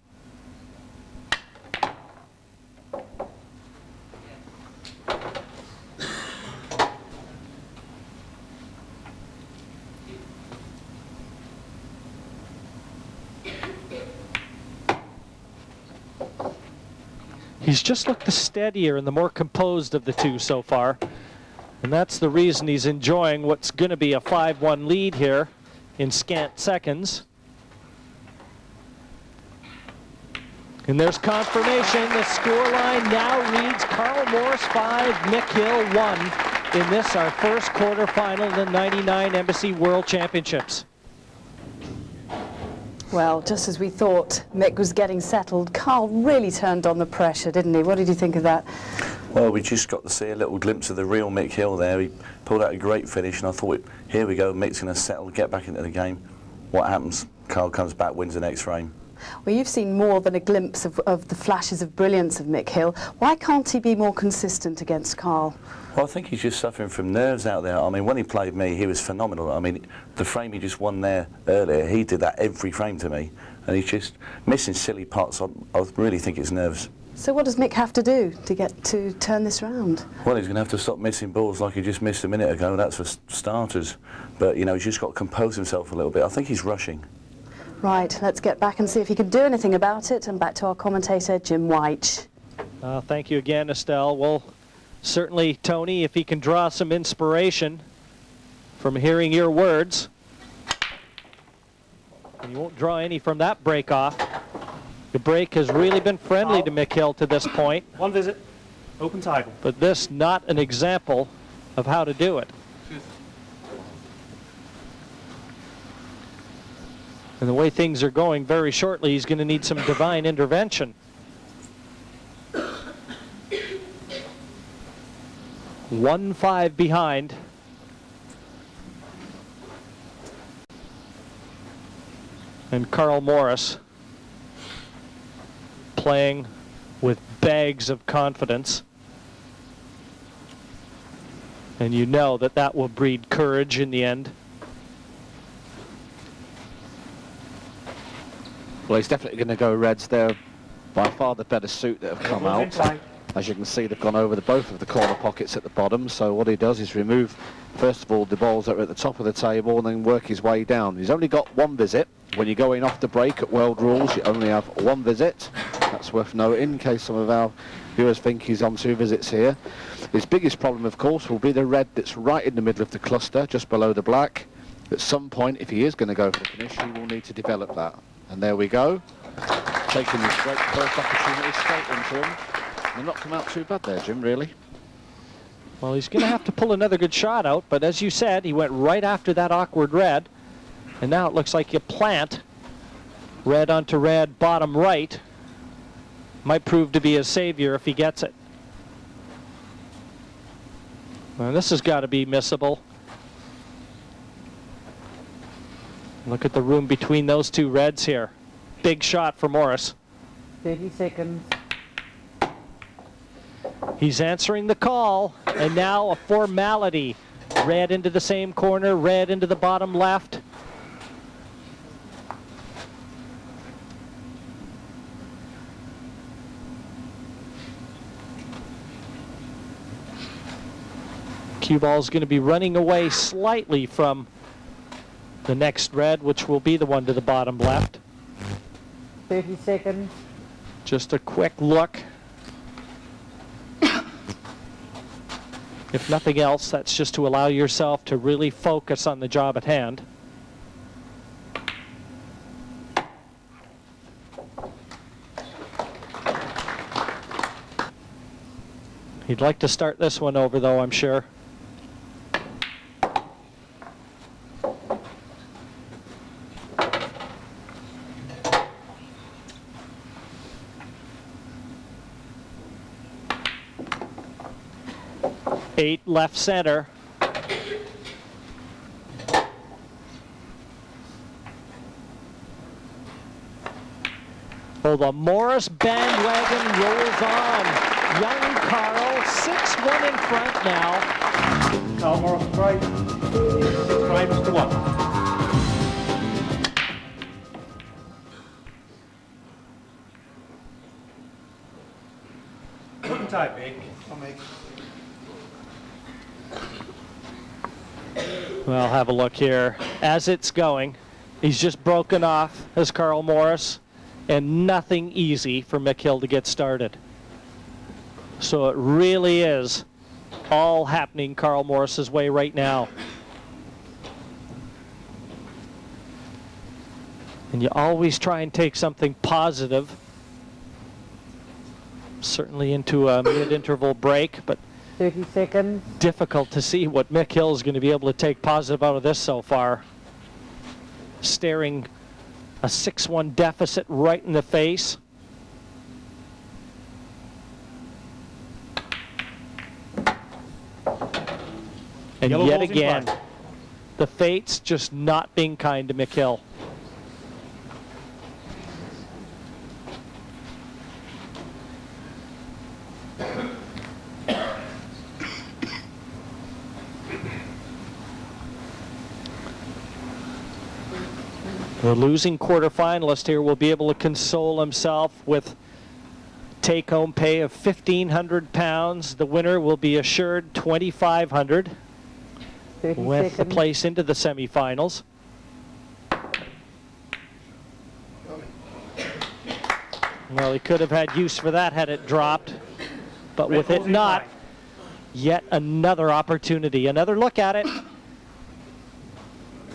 He's just looked the steadier and the more composed of the two so far. And that's the reason he's enjoying what's going to be a 5-1 lead here in scant seconds. And there's confirmation. The scoreline now reads Carl Morris 5, Mick Hill 1 in this, our first quarterfinal of the '99 Embassy World Championships. Well, just as we thought Mick was getting settled, Carl really turned on the pressure, didn't he? What did you think of that? Well, we just got to see a little glimpse of the real Mick Hill there. He pulled out a great finish, and I thought, here we go, Mick's going to settle, get back into the game. What happens? Carl comes back, wins the next frame. Well, you've seen more than a glimpse of the flashes of brilliance of Mick Hill. Why can't he be more consistent against Carl? Well, I think he's just suffering from nerves out there. I mean, when he played me, he was phenomenal. I mean, the frame he just won there earlier, he did that every frame to me. And he's just missing silly pots. I really think it's nerves. So what does Mick have to do to get to turn this round? Well, he's going to have to stop missing balls like he just missed a minute ago. That's for starters. But, you know, he's just got to compose himself a little bit. I think he's rushing. Right, let's get back and see if he can do anything about it. And back to our commentator, Jim White. Thank you again, Estelle. Well, certainly, Tony, if he can draw some inspiration from hearing your words. And you won't draw any from that break off. The break has really been friendly to Mick Hill to this point. One visit, open title. But this not an example of how to do it. And the way things are going, very shortly, he's going to need some divine intervention. 1-5 behind. And Carl Morris playing with bags of confidence. And you know that that will breed courage in the end. Well, he's definitely going to go reds there. By far the better suit that have come out. As you can see, they've gone over both of the corner pockets at the bottom. So what he does is remove, first of all, the balls that are at the top of the table and then work his way down. He's only got one visit. When you're going off the break at World Rules, you only have one visit. That's worth noting in case some of our viewers think he's on 2 visits here. His biggest problem, of course, will be the red that's right in the middle of the cluster, just below the black. At some point, if he is going to go for the finish, he will need to develop that. And there we go. Taking this great first opportunity straight into him. They've not come out too bad there, Jim, really. Well, he's going to have to pull another good shot out, but as you said, he went right after that awkward red. And now it looks like you plant. Red onto red, bottom right. Might prove to be a savior if he gets it. Well, this has got to be missable. Look at the room between those two reds here. Big shot for Morris. 30 seconds. He's answering the call, and now a formality. Red into the same corner, red into the bottom left. Cue ball's going to be running away slightly from the next red, which will be the one to the bottom left. 30 seconds. Just a quick look. If nothing else, that's just to allow yourself to really focus on the job at hand. He'd like to start this one over, though, I'm sure. Eight left center. Oh, the Morris bandwagon rolls on. Young Carl, 6-1 in front now. Carl Morris straight. 6-1. Looking tight, Mick. I'll make. Well, have a look here. As it's going, he's just broken off as Carl Morris, and nothing easy for Mick Hill to get started. So it really is all happening Carl Morris's way right now. And you always try and take something positive, certainly into a mid-interval break, but 30 seconds. difficult to see what Mick Hill is going to be able to take positive out of this so far. Staring a 6-1 deficit right in the face. And Yellow yet balls in again, play. the fates just not being kind to Mick Hill. The losing quarterfinalist here will be able to console himself with take-home pay of £1,500. The winner will be assured $2,500 30 with the seconds. place into the semifinals. Well, he could have had use for that had it dropped, but with it not, yet another opportunity. Another look at it.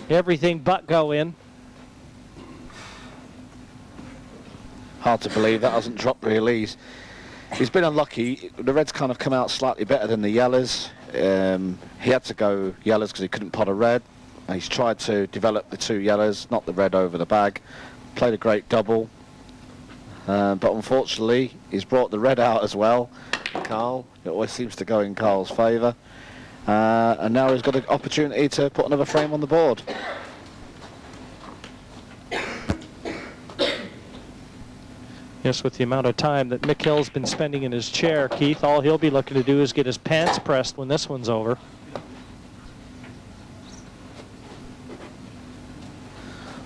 Everything but go in. Hard to believe that hasn't dropped really. He's been unlucky. The reds kind of come out slightly better than the yellows. He had to go yellows because he couldn't pot a red. He's tried to develop the two yellows, not the red over the bag. Played a great double. But unfortunately, he's brought the red out as well. Carl, it always seems to go in Carl's favour. And now he's got an opportunity to put another frame on the board. Yes, with the amount of time that Mick Hill's been spending in his chair, Keith, all he'll be looking to do is get his pants pressed when this one's over.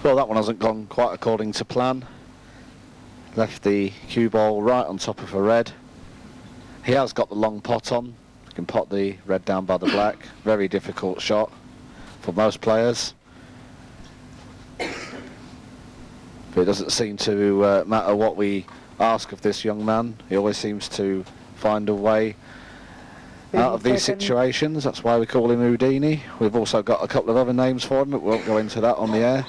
Well, that one hasn't gone quite according to plan. Left the cue ball right on top of a red. He has got the long pot on. He can pot the red down by the black. Very difficult shot for most players. But it doesn't seem to matter what we ask of this young man. He always seems to find a way out of these situations. That's why we call him Houdini. We've also got a couple of other names for him, but we won't go into that on the air.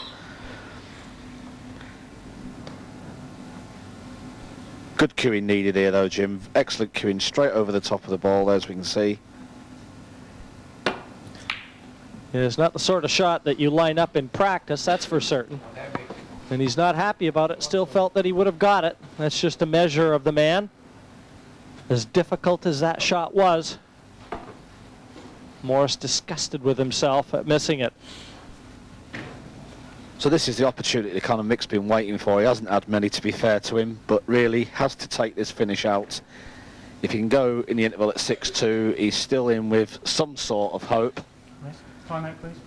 Good cueing needed here though, Jim. Excellent cueing straight over the top of the ball, as we can see. It's not the sort of shot that you line up in practice, that's for certain. And he's not happy about it, still felt that he would have got it. That's just a measure of the man. As difficult as that shot was, Morris disgusted with himself at missing it. So this is the opportunity kind of Mick's been waiting for. He hasn't had many, to be fair to him, but really has to take this finish out. If he can go in the interval at 6-2, he's still in with some sort of hope. Nice. Time out, please.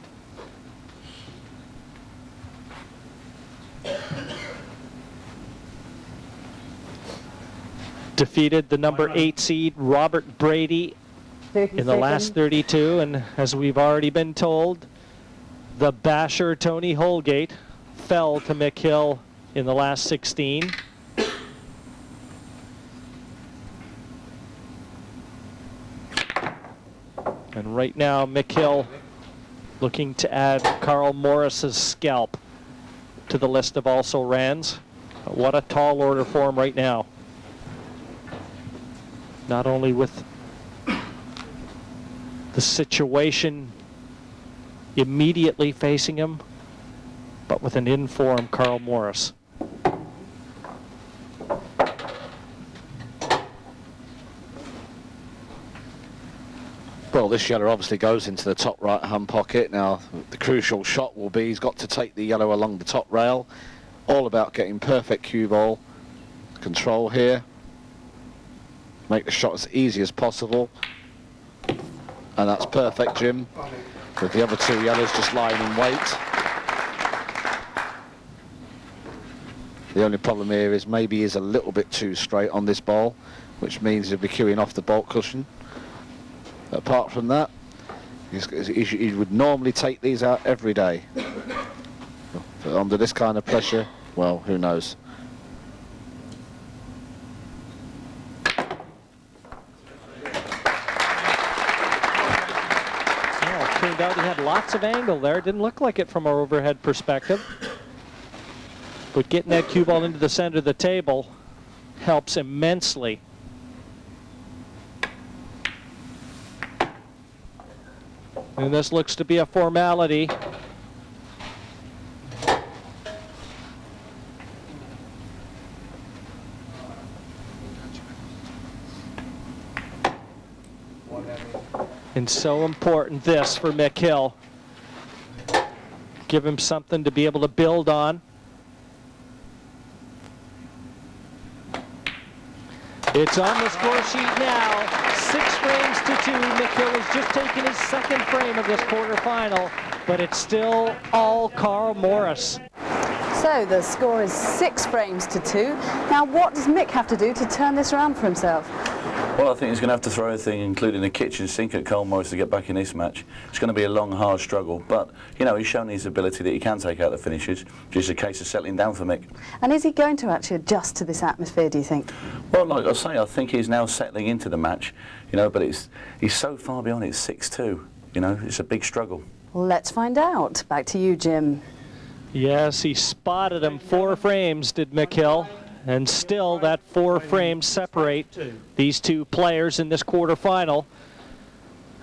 Defeated the number 8 seed Robert Brady 30 in the last 32, and as we've already been told, the basher Tony Holgate fell to Mick Hill in the last 16. And right now Mick Hill looking to add Carl Morris's scalp to the list of also rans. What a tall order for him right now. Not only with the situation immediately facing him, but with an in-form Carl Morris. Well, this yellow obviously goes into the top right-hand pocket. Now, the crucial shot will be he's got to take the yellow along the top rail. All about getting perfect cue ball control here. Make the shot as easy as possible. And that's perfect, Jim, with the other two yellows just lying in wait. The only problem here is maybe he's a little bit too straight on this ball, which means he'll be cueing off the bolt cushion. Apart from that, he would normally take these out every day. But under this kind of pressure, well, who knows? Turned out he had lots of angle there. Didn't look like it from our overhead perspective. But getting that cue ball into the center of the table helps immensely. And this looks to be a formality. And so important this for Mick Hill. Give him something to be able to build on. It's on the score sheet now. 6 frames to 2. Mick Hill has just taken his second frame of this quarterfinal, but it's still all Carl Morris. So the score is 6 frames to 2. Now what does Mick have to do to turn this around for himself? Well, I think he's going to have to throw everything, including the kitchen sink, at Carl Morris to get back in this match. It's going to be a long, hard struggle, but, you know, he's shown his ability that he can take out the finishes. Just a case of settling down for Mick. And is he going to actually adjust to this atmosphere, do you think? Well, like I say, I think he's now settling into the match, you know, but he's so far beyond it, 6-2, you know, it's a big struggle. Let's find out. Back to you, Jim. Yes, he spotted him 4 frames, did Mick Hill. And still that 4 frames separate these two players in this quarterfinal.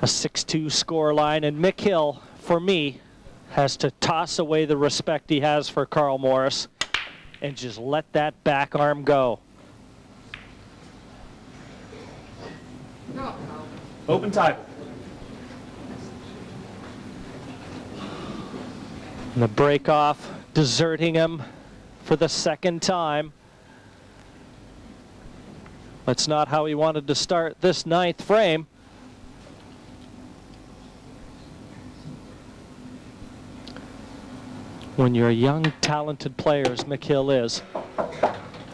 A 6-2 score line, and Mick Hill, for me, has to toss away the respect he has for Carl Morris and just let that back arm go. Open table. And the break off, deserting him for the second time. That's not how he wanted to start this 9th frame. When you're a young, talented player, as Mick Hill is,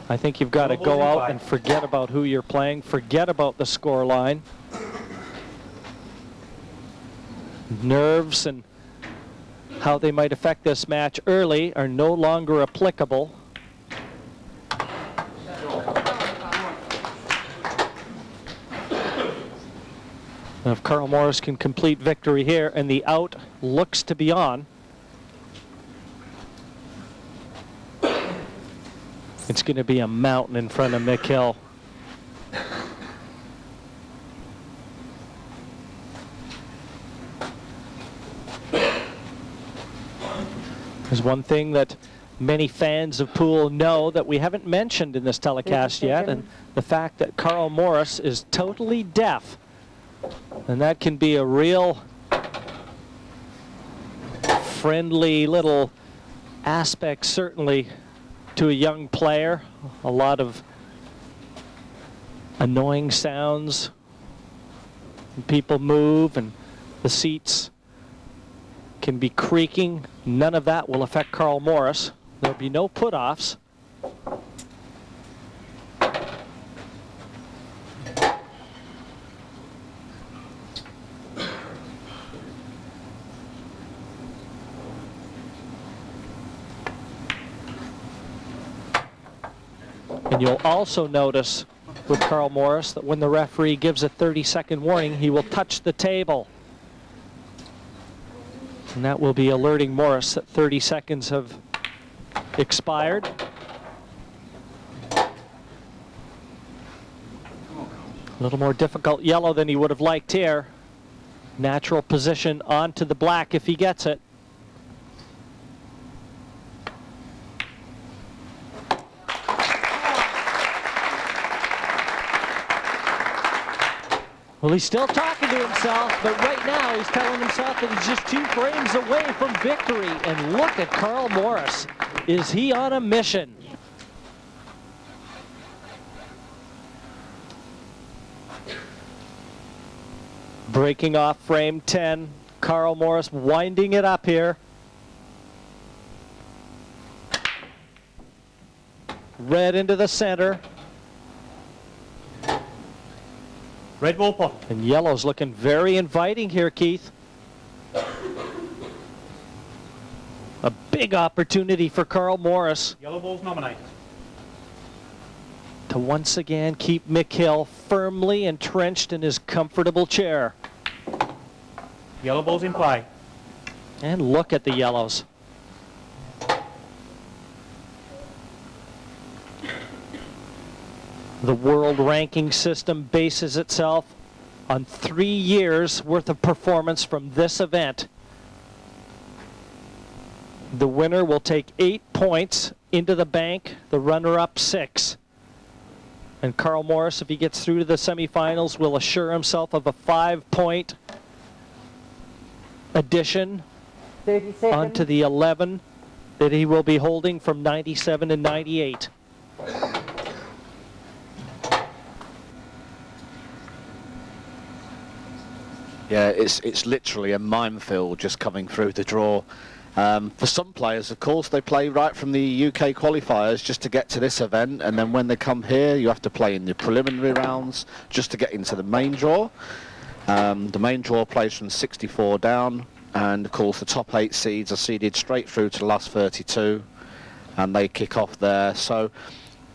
I think you've got to go out and forget about who you're playing, forget about the score line. Nerves and how they might affect this match early are no longer applicable. And if Carl Morris can complete victory here, and the out looks to be on, it's going to be a mountain in front of Mick Hill. There's one thing that many fans of pool know that we haven't mentioned in this telecast yet, and the fact that Carl Morris is totally deaf. And that can be a real friendly little aspect, certainly, to a young player. A lot of annoying sounds. People move and the seats can be creaking. None of that will affect Carl Morris. There'll be no put-offs. And you'll also notice with Carl Morris that when the referee gives a 30-second warning, he will touch the table. And that will be alerting Morris that 30 seconds have expired. A little more difficult yellow than he would have liked here. Natural position onto the black if he gets it. Well, he's still talking to himself, but right now he's telling himself that he's just 2 frames away from victory. And look at Carl Morris. Is he on a mission? Breaking off frame 10. Carl Morris winding it up here. Red into the center. Red ball pot. And yellow's looking very inviting here, Keith. A big opportunity for Carl Morris Yellow ball's nominated. to once again keep Mick Hill firmly entrenched in his comfortable chair. Yellow ball's in play. And look at the yellows. The world ranking system bases itself on 3 years worth of performance from this event. The winner will take 8 points into the bank, the runner-up 6. And Carl Morris, if he gets through to the semifinals, will assure himself of a 5-point addition 30 seconds. onto the 11 that he will be holding from 97 and 98. Yeah, it's literally a minefield just coming through the draw. For some players, of course, they play right from the UK qualifiers just to get to this event, and then when they come here, you have to play in the preliminary rounds just to get into the main draw. The main draw plays from 64 down, and of course the top 8 seeds are seeded straight through to the last 32, and they kick off there. So,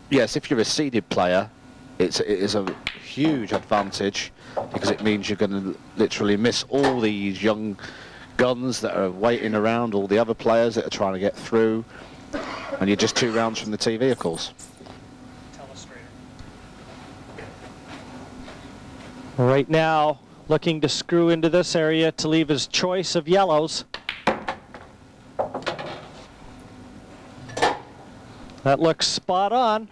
yes, if you're a seeded player, it is a huge advantage, because it means you're going to literally miss all these young guns that are waiting around, all the other players that are trying to get through, and you're just 2 rounds from the TV, of course. Right now, looking to screw into this area to leave his choice of yellows. That looks spot on.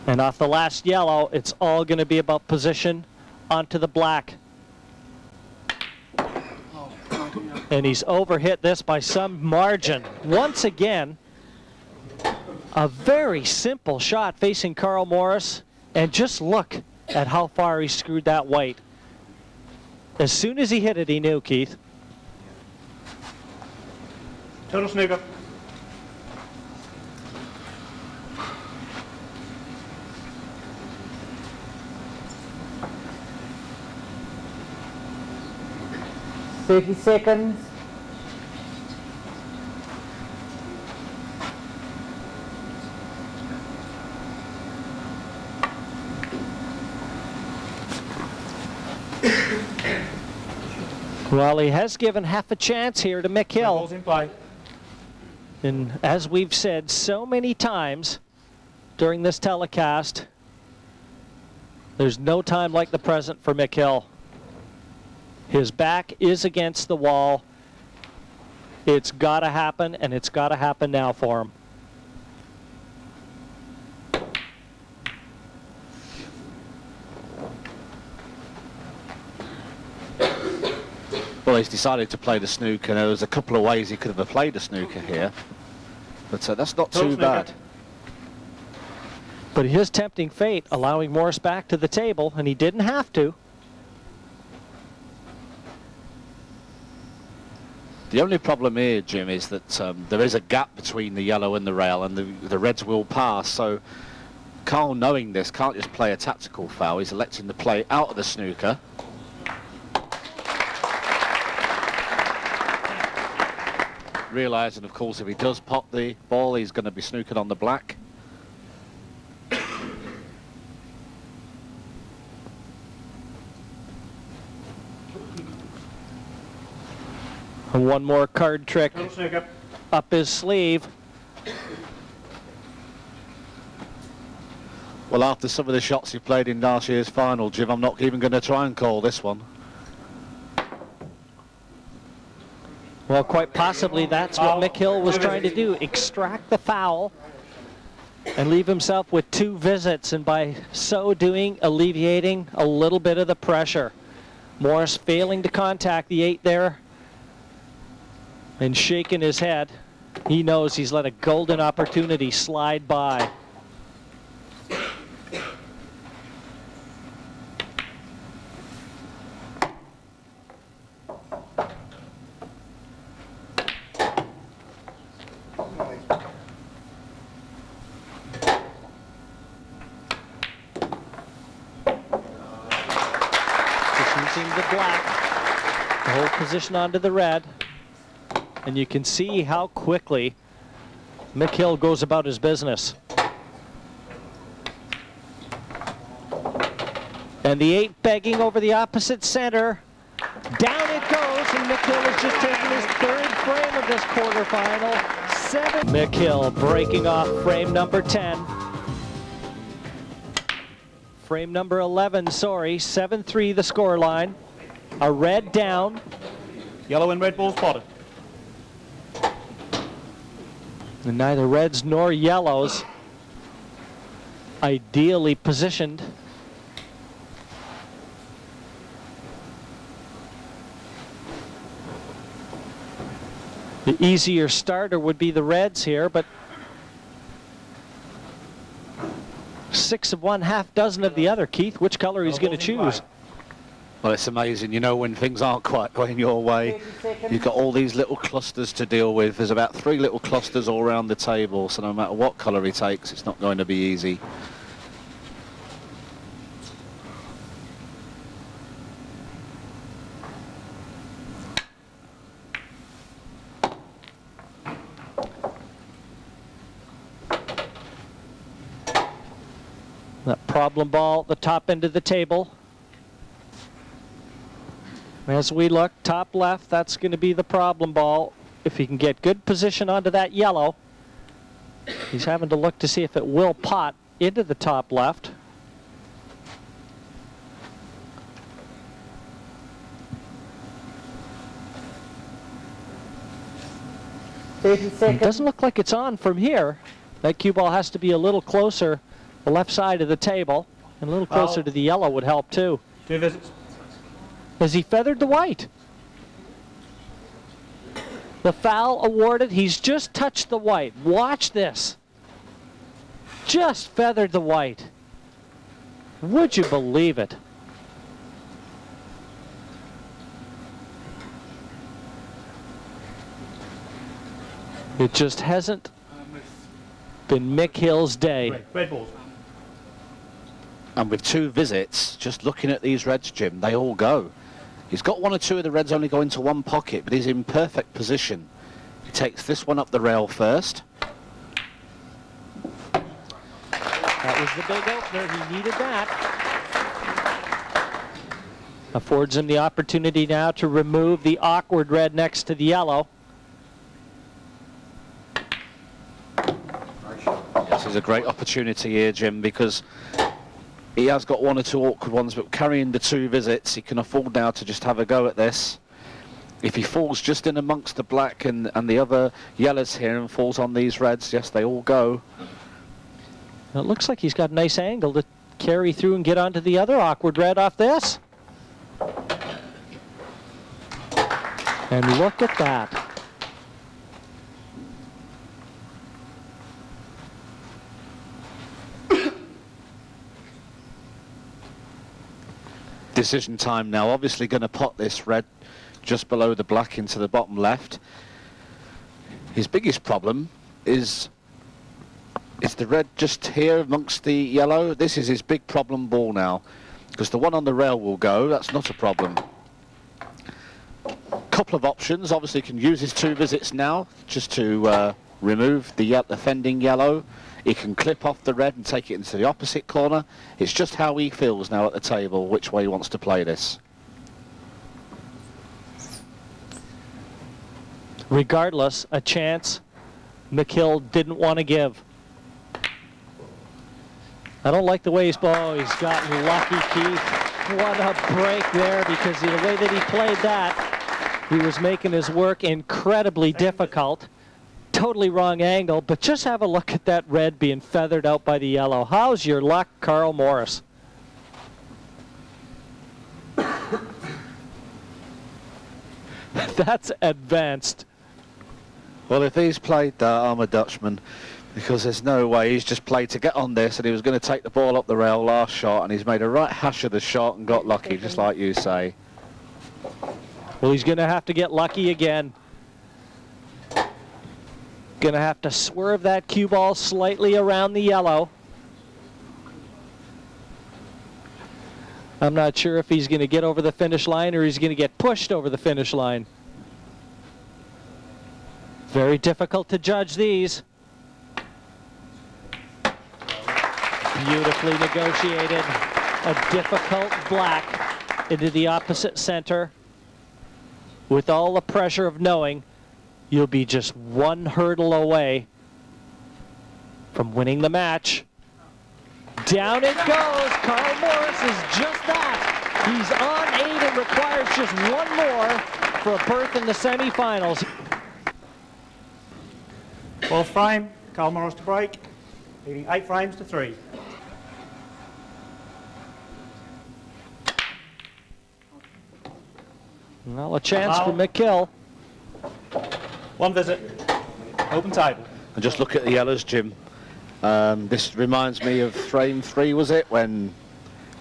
And off the last yellow, it's all going to be about position onto the black. And he's overhit this by some margin. Once again, a very simple shot facing Carl Morris. And just look at how far he screwed that white. As soon as he hit it, he knew, Keith. Total snooker. Thirty seconds. Well, he has given half a chance here to Mick Hill. Ball's in play. And as we've said so many times during this telecast, there's no time like the present for Mick Hill. His back is against the wall. It's got to happen, and it's got to happen now for him. Well, he's decided to play the snooker. There was a couple of ways he could have played the snooker here, but that's not too bad. But his tempting fate, allowing Morris back to the table, and he didn't have to. The only problem here, Jim, is that there is a gap between the yellow and the rail, and the reds will pass. So Carl, knowing this, can't just play a tactical foul. He's electing to play out of the snooker. Realising, of course, if he does pop the ball, he's going to be snookered on the black. And one more card trick up his sleeve. Well, after some of the shots he played in last year's final, Jim, I'm not even going to try and call this one. Well, quite possibly that's what Mick Hill was trying to do, extract the foul and leave himself with 2 visits, and by so doing, alleviating a little bit of the pressure. Morris failing to contact the 8 there and shaking his head. He knows he's let a golden opportunity slide by. The black, the whole position onto the red, and you can see how quickly Mick Hill goes about his business. And the 8 begging over the opposite center. Down it goes, and Mick Hill has just taken his 3rd frame of this quarterfinal. 7. Mick Hill breaking off frame number 10. Frame number 11, sorry, 7-3 the scoreline. A red down. Yellow and red balls spotted. And neither reds nor yellows ideally positioned. The easier starter would be the reds here, but 6 of one, half dozen of the other. Keith, which color he's going to choose? Well, it's amazing, you know, when things aren't quite going your way, you've got all these little clusters to deal with. There's about 3 little clusters all around the table, so no matter what color he takes, it's not going to be easy. That problem ball at the top end of the table. As we look, top left, that's going to be the problem ball. If he can get good position onto that yellow, he's having to look to see if it will pot into the top left. It doesn't look like it's on from here. That cue ball has to be a little closer, the left side of the table, and a little closer to the yellow would help too. 2 visits. Has he feathered the white? The foul awarded. He's just touched the white. Watch this. Just feathered the white. Would you believe it? It just hasn't been Mick Hill's day. Red balls. And with 2 visits, just looking at these reds, Jim, they all go. He's got 1 or 2 of the reds only go into 1 pocket, but he's in perfect position. He takes this one up the rail first. That was the big opener. He needed that. Affords him the opportunity now to remove the awkward red next to the yellow. This is a great opportunity here, Jim, because he has got one or two awkward ones, but carrying the 2 visits, he can afford now to just have a go at this. If he falls just in amongst the black and the other yellows here and falls on these reds, yes, they all go. It looks like he's got a nice angle to carry through and get onto the other awkward red off this. And look at that. Decision time now. Obviously going to pot this red just below the black into the bottom left. His biggest problem is the red just here amongst the yellow. This is his big problem ball now, because the one on the rail will go. That's not a problem. Couple of options. Obviously can use his 2 visits now just to remove the offending yellow. He can clip off the red and take it into the opposite corner. It's just how he feels now at the table, which way he wants to play this. Regardless, a chance McHill didn't want to give. I don't like the way he's he's gotten lucky, Keith. What a break there, because the way that he played that, he was making his work incredibly difficult. Totally wrong angle, but just have a look at that red being feathered out by the yellow. How's your luck, Carl Morris? That's advanced. Well, if he's played that, I'm a Dutchman, because there's no way. He's just played to get on this, and he was going to take the ball up the rail last shot, and he's made a right hash of the shot and got lucky, just like you say. Well, he's going to have to get lucky again. Going to have to swerve that cue ball slightly around the yellow. I'm not sure if he's going to get over the finish line or he's going to get pushed over the finish line. Very difficult to judge these. Beautifully negotiated. A difficult black into the opposite center, with all the pressure of knowing you'll be just 1 hurdle away from winning the match. Down it goes. Carl Morris is just that. He's on 8 and requires just 1 more for a berth in the semifinals. 4th frame, Carl Morris to break, leading 8 frames to 3. Well, a chance for McHill. 1 visit, open table. And just look at the yellows, Jim. This reminds me of frame 3, was it, when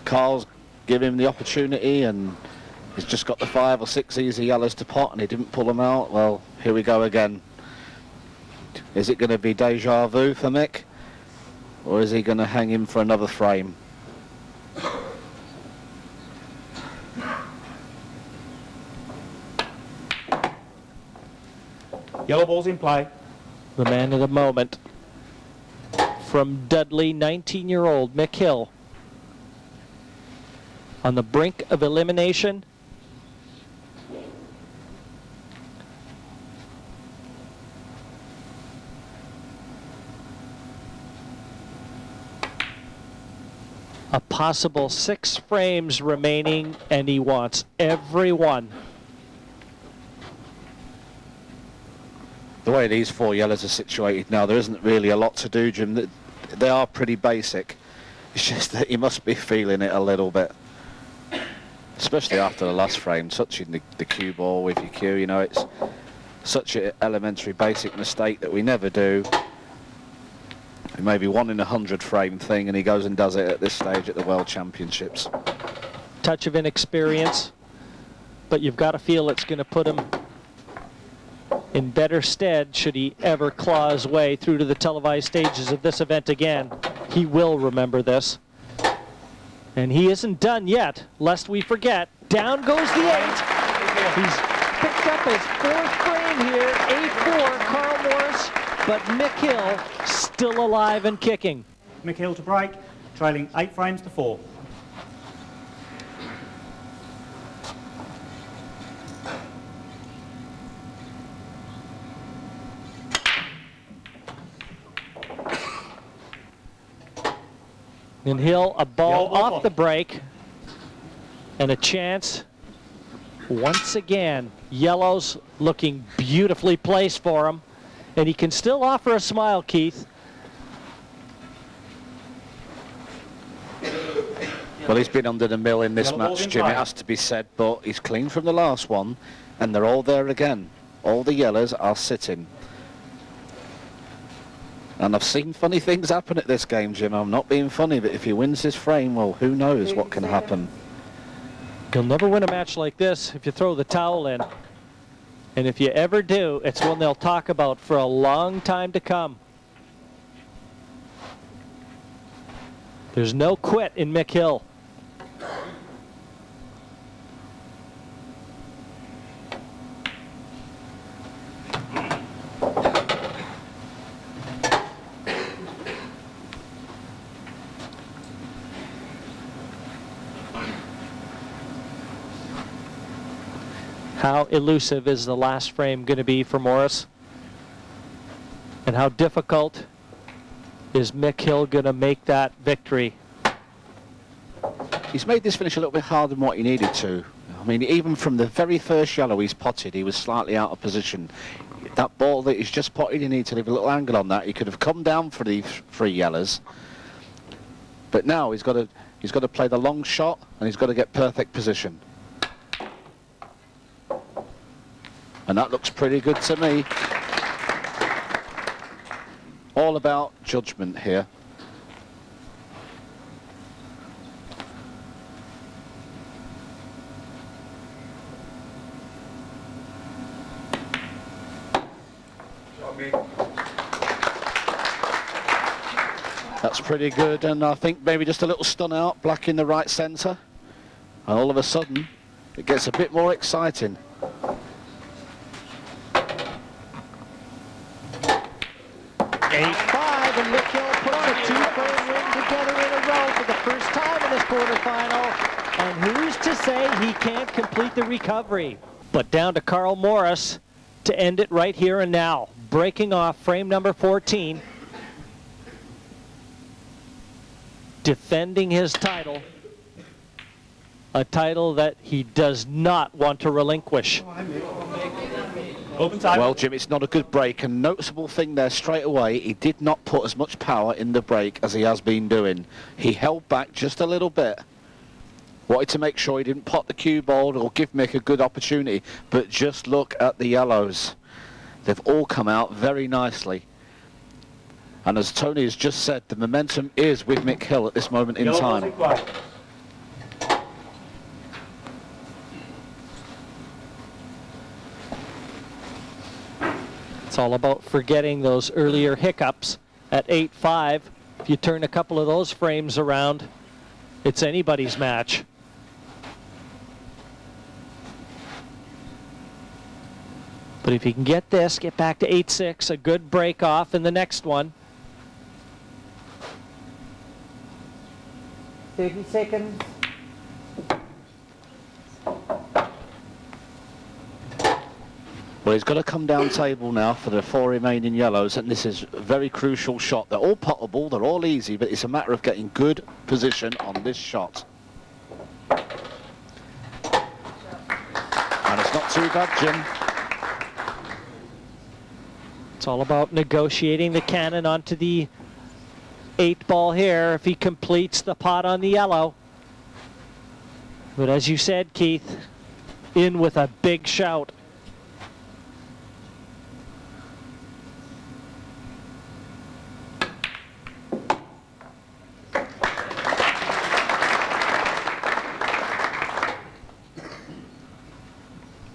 Carl's given him the opportunity and he's just got the 5 or 6 easy yellows to pot and he didn't pull them out. Well, here we go again. Is it going to be deja vu for Mick, or is he going to hang him for another frame? Yellow ball's in play. The man of the moment. From Dudley, 19-year-old Mick Hill. On the brink of elimination. A possible 6 frames remaining, and he wants every one. The way these 4 yellows are situated now, there isn't really a lot to do, Jim. They are pretty basic. It's just that you must be feeling it a little bit. Especially after the last frame, touching the cue ball with your cue, you know, it's such an elementary basic mistake that we never do. It may be 1 in 100 frame thing, and he goes and does it at this stage at the World Championships. Touch of inexperience, but you've got to feel it's going to put him in better stead should he ever claw his way through to the televised stages of this event again. He will remember this. And he isn't done yet, lest we forget. Down goes the 8. He's picked up his 4th frame here, 8-4, Carl Morris, but Mick Hill still alive and kicking. Mick Hill to break, trailing 8 frames to 4. And Hill, a ball Yellow off ball. the break. And a chance once again. Yellow's looking beautifully placed for him. And he can still offer a smile, Keith. Well, he's been under the mill in this Yellow ball's match, in Jim, it play. has to be said, but he's clean from the last one, and they're all there again. All the yellows are sitting. And I've seen funny things happen at this game, Jim. I'm not being funny, but if he wins this frame, well, who knows what can happen. You'll never win a match like this if you throw the towel in. And if you ever do, it's one they'll talk about for a long time to come. There's no quit in Mick Hill. How elusive is the last frame going to be for Morris? And how difficult is Mick Hill going to make that victory? He's made this finish a little bit harder than what he needed to. I mean, even from the very first yellow he's potted, he was slightly out of position. That ball that he's just potted, he needs to leave a little angle on that. He could have come down for the 3 yellows. But now he's got to play the long shot, and he's got to get perfect position. And that looks pretty good to me. All about judgment here. That's pretty good, and I think maybe just a little stun out, black in the right centre. And all of a sudden, it gets a bit more exciting. And Mick Hill puts a 2-frame win together in a row for the first time in this quarterfinal. And who's to say he can't complete the recovery? But down to Carl Morris to end it right here and now. Breaking off frame number 14. Defending his title. A title that he does not want to relinquish. Open time. Well, Jim, it's not a good break. A noticeable thing there straight away, he did not put as much power in the break as he has been doing. He held back just a little bit. Wanted to make sure he didn't pot the cue ball or give Mick a good opportunity. But just look at the yellows. They've all come out very nicely. And as Tony has just said, the momentum is with Mick Hill at this moment in time. It's all about forgetting those earlier hiccups at 8-5. If you turn a couple of those frames around, it's anybody's match. But if you can get this, get back to 8-6, a good break off in the next one. 30 seconds. Well, he's got to come down table now for the 4 remaining yellows, and this is a very crucial shot. They're all potable, they're all easy, but it's a matter of getting good position on this shot. And it's not too bad, Jim. It's all about negotiating the cannon onto the 8 ball here if he completes the pot on the yellow. But as you said, Keith, in with a big shout.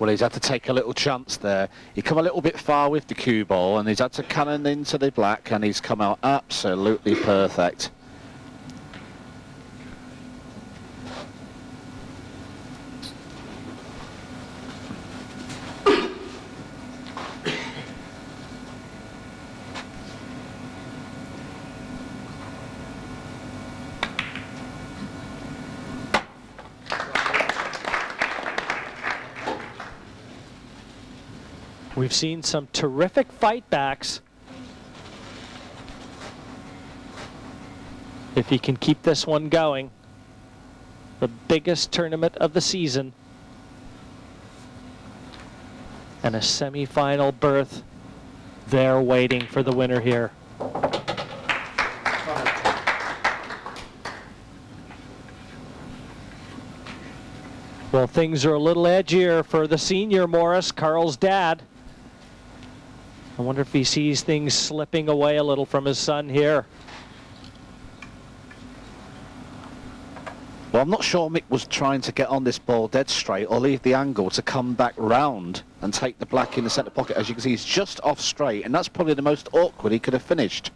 Well, he's had to take a little chance there. He come a little bit far with the cue ball, and he's had to cannon into the black, and he's come out absolutely perfect. We've seen some terrific fight backs if he can keep this one going. The biggest tournament of the season. And a semi-final berth there waiting for the winner here. Well, things are a little edgier for the senior Morris, Carl's dad. I wonder if he sees things slipping away a little from his son here. Well, I'm not sure Mick was trying to get on this ball dead straight or leave the angle to come back round and take the black in the centre pocket. As you can see, he's just off straight, and that's probably the most awkward he could have finished.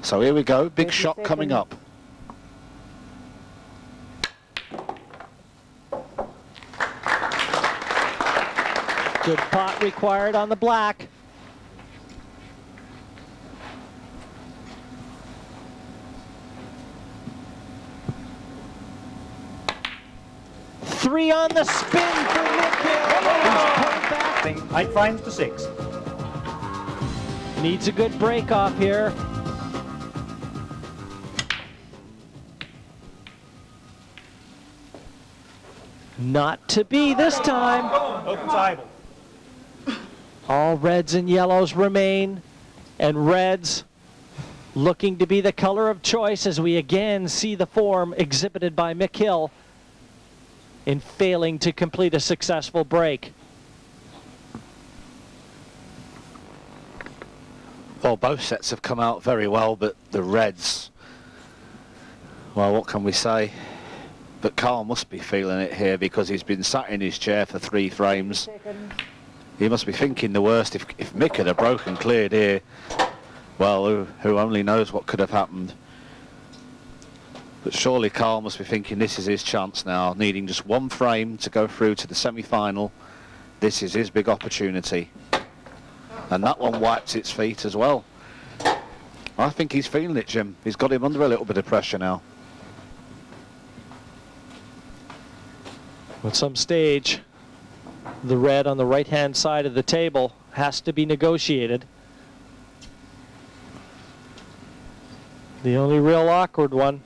So here we go, big shot coming up. Good pot required on the black. Three on the spin for Mick Hill. He's pulled back. 8 frames to 6. Needs a good break off here. Not to be this time. Open table. All reds and yellows remain, and reds looking to be the color of choice as we again see the form exhibited by Mick Hill in failing to complete a successful break. Well, both sets have come out very well, but the reds, well, what can we say? But Carl must be feeling it here because he's been sat in his chair for 3 frames. He must be thinking the worst. If Mick had broken cleared here, well, who only knows what could have happened. But surely Carl must be thinking this is his chance now, needing just 1 frame to go through to the semi-final. This is his big opportunity. And that one wipes its feet as well. I think he's feeling it, Jim. He's got him under a little bit of pressure now. At some stage, the red on the right-hand side of the table has to be negotiated. The only real awkward one.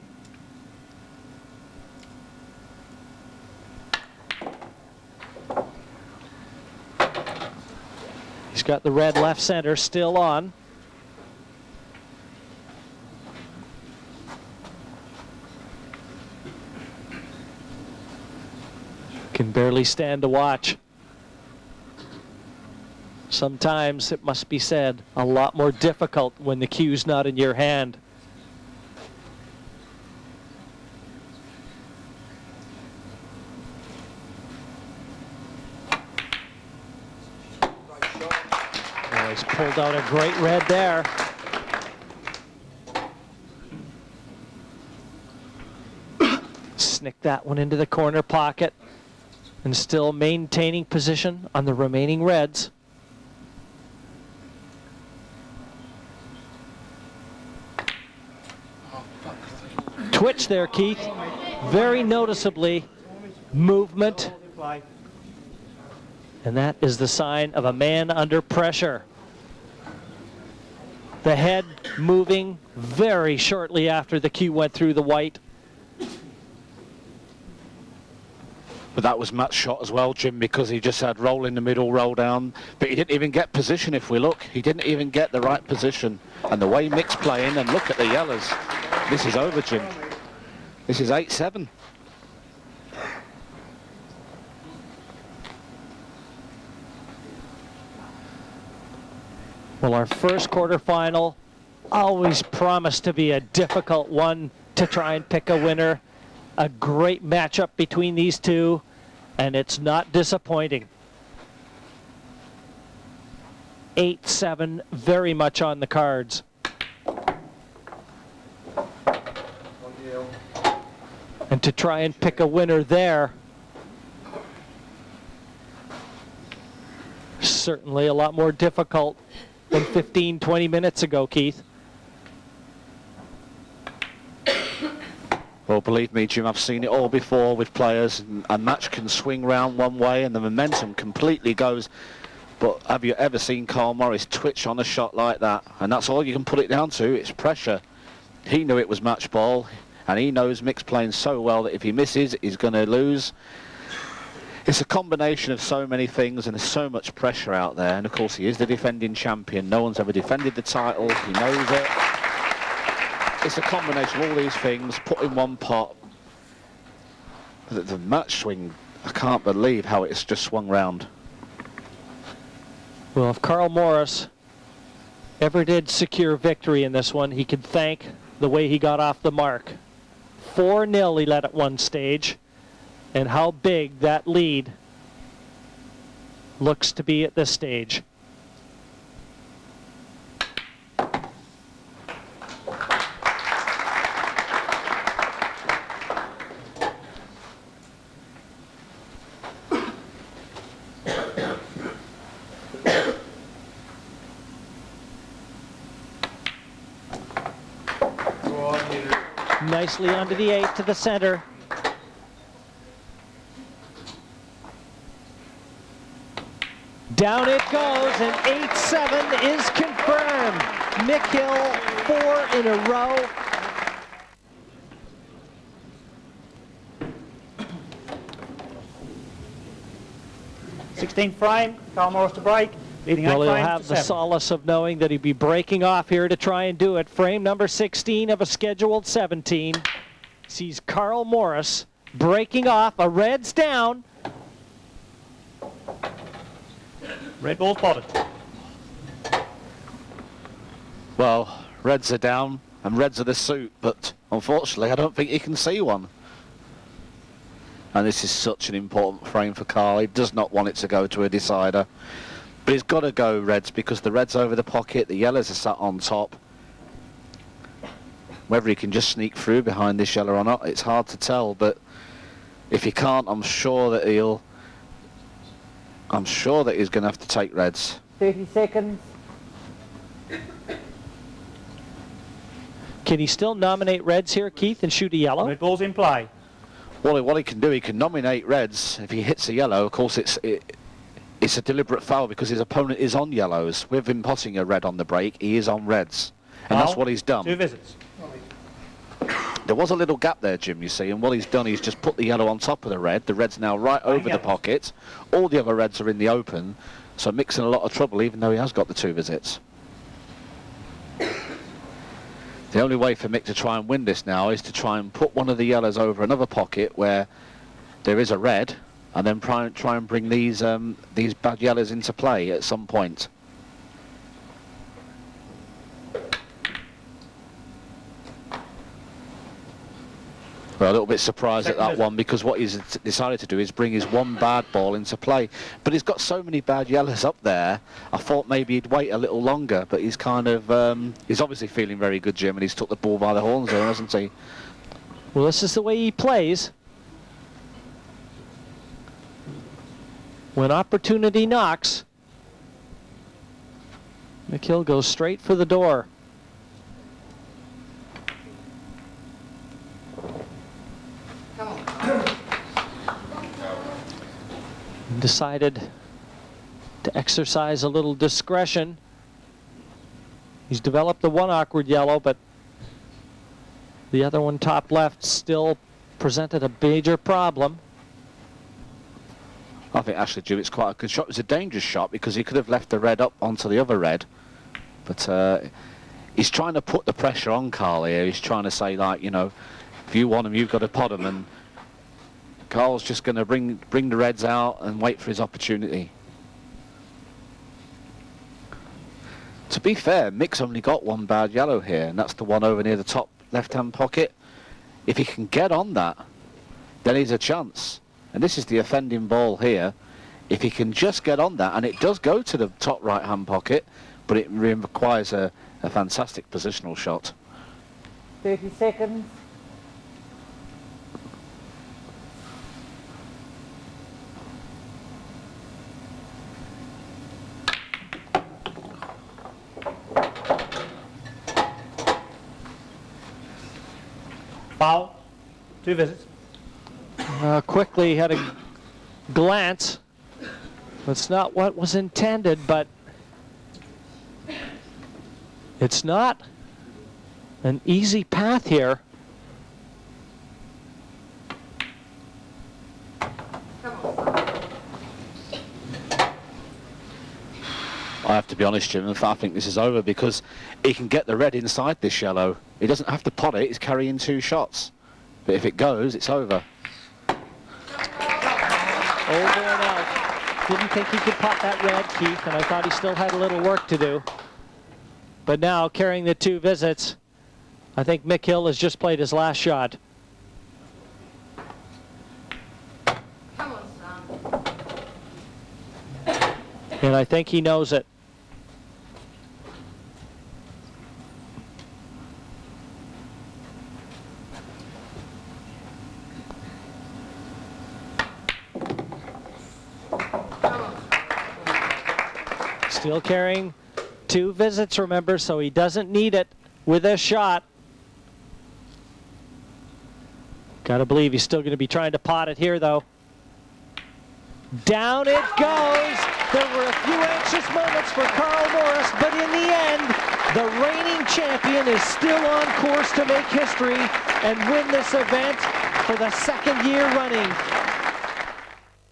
He's got the red left center still on. Can barely stand to watch. Sometimes, it must be said, a lot more difficult when the cue's not in your hand. Oh, he's pulled out a great red there. Snick that one into the corner pocket. And still maintaining position on the remaining reds. Twitch there, Keith. Very noticeably, movement. And that is the sign of a man under pressure. The head moving very shortly after the cue went through the white. But that was Matt's shot as well, Jim, because he just had roll in the middle, roll down. But he didn't even get position, if we look. He didn't even get the right position. And the way Mick's playing, and look at the yellows. This is over, Jim. This is 8-7. Well, our first quarterfinal always promised to be a difficult one to try and pick a winner. A great matchup between these two, and it's not disappointing. 8-7, very much on the cards. And to try and pick a winner there, certainly a lot more difficult than 15, 20 minutes ago, Keith. Well, believe me, Jim, I've seen it all before with players. A match can swing round one way and the momentum completely goes. But have you ever seen Carl Morris twitch on a shot like that? And that's all you can put it down to. It's pressure. He knew it was match ball, and he knows Mick's playing so well that if he misses, he's going to lose. It's a combination of so many things, and there's so much pressure out there. And of course, he is the defending champion. No one's ever defended the title. He knows it. It's a combination of all these things put in one pot. The match swing, I can't believe how it's just swung round. Well, if Carl Morris ever did secure victory in this one, he could thank the way he got off the mark. 4-0 he led at one stage, and how big that lead looks to be at this stage. Nicely onto the 8 to the center. Down it goes, and 8-7 is confirmed. Mick Hill, 4 in a row. #16 frame, Carl Morris to break. Leading 8 Well, he'll frames have to the 7. solace of knowing that he'd be breaking off here to try and do it. Frame number 16 of a scheduled 17 sees Carl Morris breaking off. A red's down. Red ball spotted. Well, reds are down, and reds are the suit, but unfortunately, I don't think he can see one. And this is such an important frame for Carl. He does not want it to go to a decider. But he's got to go reds because the red's over the pocket, the yellows are sat on top. Whether he can just sneak through behind this yellow or not, it's hard to tell. But if he can't, I'm sure that he's going to have to take reds. 30 seconds. Can he still nominate reds here, Keith, and shoot a yellow? Red ball's in play. Well, what he can do, he can nominate reds. If he hits a yellow, of course, it's a deliberate foul because his opponent is on yellows. With him potting a red on the break, he is on reds. And that's what he's done. 2 visits. There was a little gap there, Jim, you see, and what he's done, he's just put the yellow on top of the red. The red's now right over the pocket. All the other reds are in the open, so Mick's in a lot of trouble, even though he has got the 2 visits. The only way for Mick to try and win this now is to try and put one of the yellows over another pocket where there is a red, and then try and bring these bad yellows into play at some point. Well, a little bit surprised at that one because what he's decided to do is bring his one bad ball into play. But he's got so many bad yellows up there, I thought maybe he'd wait a little longer, but he's kind of, he's obviously feeling very good, Jim, and he's took the ball by the horns there, hasn't he? Well, this is the way he plays. When opportunity knocks, Mick Hill goes straight for the door. Decided to exercise a little discretion. He's developed the one awkward yellow, but the other one top left still presented a major problem. I think actually, Jim, it's quite a good shot. It was a dangerous shot because he could have left the red up onto the other red. But he's trying to put the pressure on Carl here. He's trying to say, like, you know, if you want him, you've got to pot him. And Carl's just going to bring the reds out and wait for his opportunity. To be fair, Mick's only got one bad yellow here, and that's the one over near the top left-hand pocket. If he can get on that, then he's a chance. And this is the offending ball here. If he can just get on that, and it does go to the top right-hand pocket, but it requires a fantastic positional shot. 30 seconds. Foul. 2 visits. Quickly had a glance. It's not what was intended, but it's not an easy path here. I have to be honest, Jim, I think this is over because he can get the red inside this yellow. He doesn't have to pot it, he's carrying 2 shots. But if it goes, it's over. Over and out. Didn't think he could pot that red, Keith, and I thought he still had a little work to do. But now, carrying the 2 visits, I think Mick Hill has just played his last shot. Come on, son. And I think he knows it. Still carrying 2 visits, remember, so he doesn't need it with this shot. Gotta believe he's still gonna be trying to pot it here, though. Down it goes. There were a few anxious moments for Carl Morris, but in the end, the reigning champion is still on course to make history and win this event for the 2nd year running.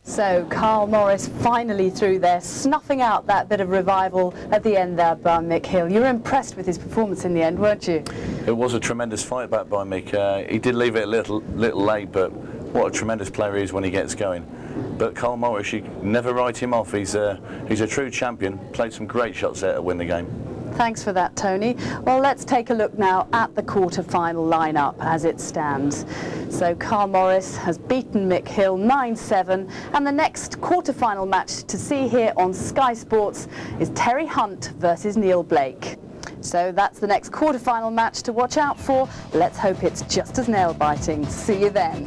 So Carl Morris finally through there, snuffing out that bit of revival at the end there by Mick Hill. You were impressed with his performance in the end, weren't you? It was a tremendous fight back by Mick. He did leave it a little late, but what a tremendous player he is when he gets going. But Carl Morris, you never write him off. He's a true champion, played some great shots there to win the game. Thanks for that, Tony. Well, let's take a look now at the quarter-final lineup as it stands. So Carl Morris has beaten Mick Hill 9-7, and the next quarter-final match to see here on Sky Sports is Terry Hunt versus Neil Blake. So that's the next quarter-final match to watch out for. Let's hope it's just as nail-biting. See you then.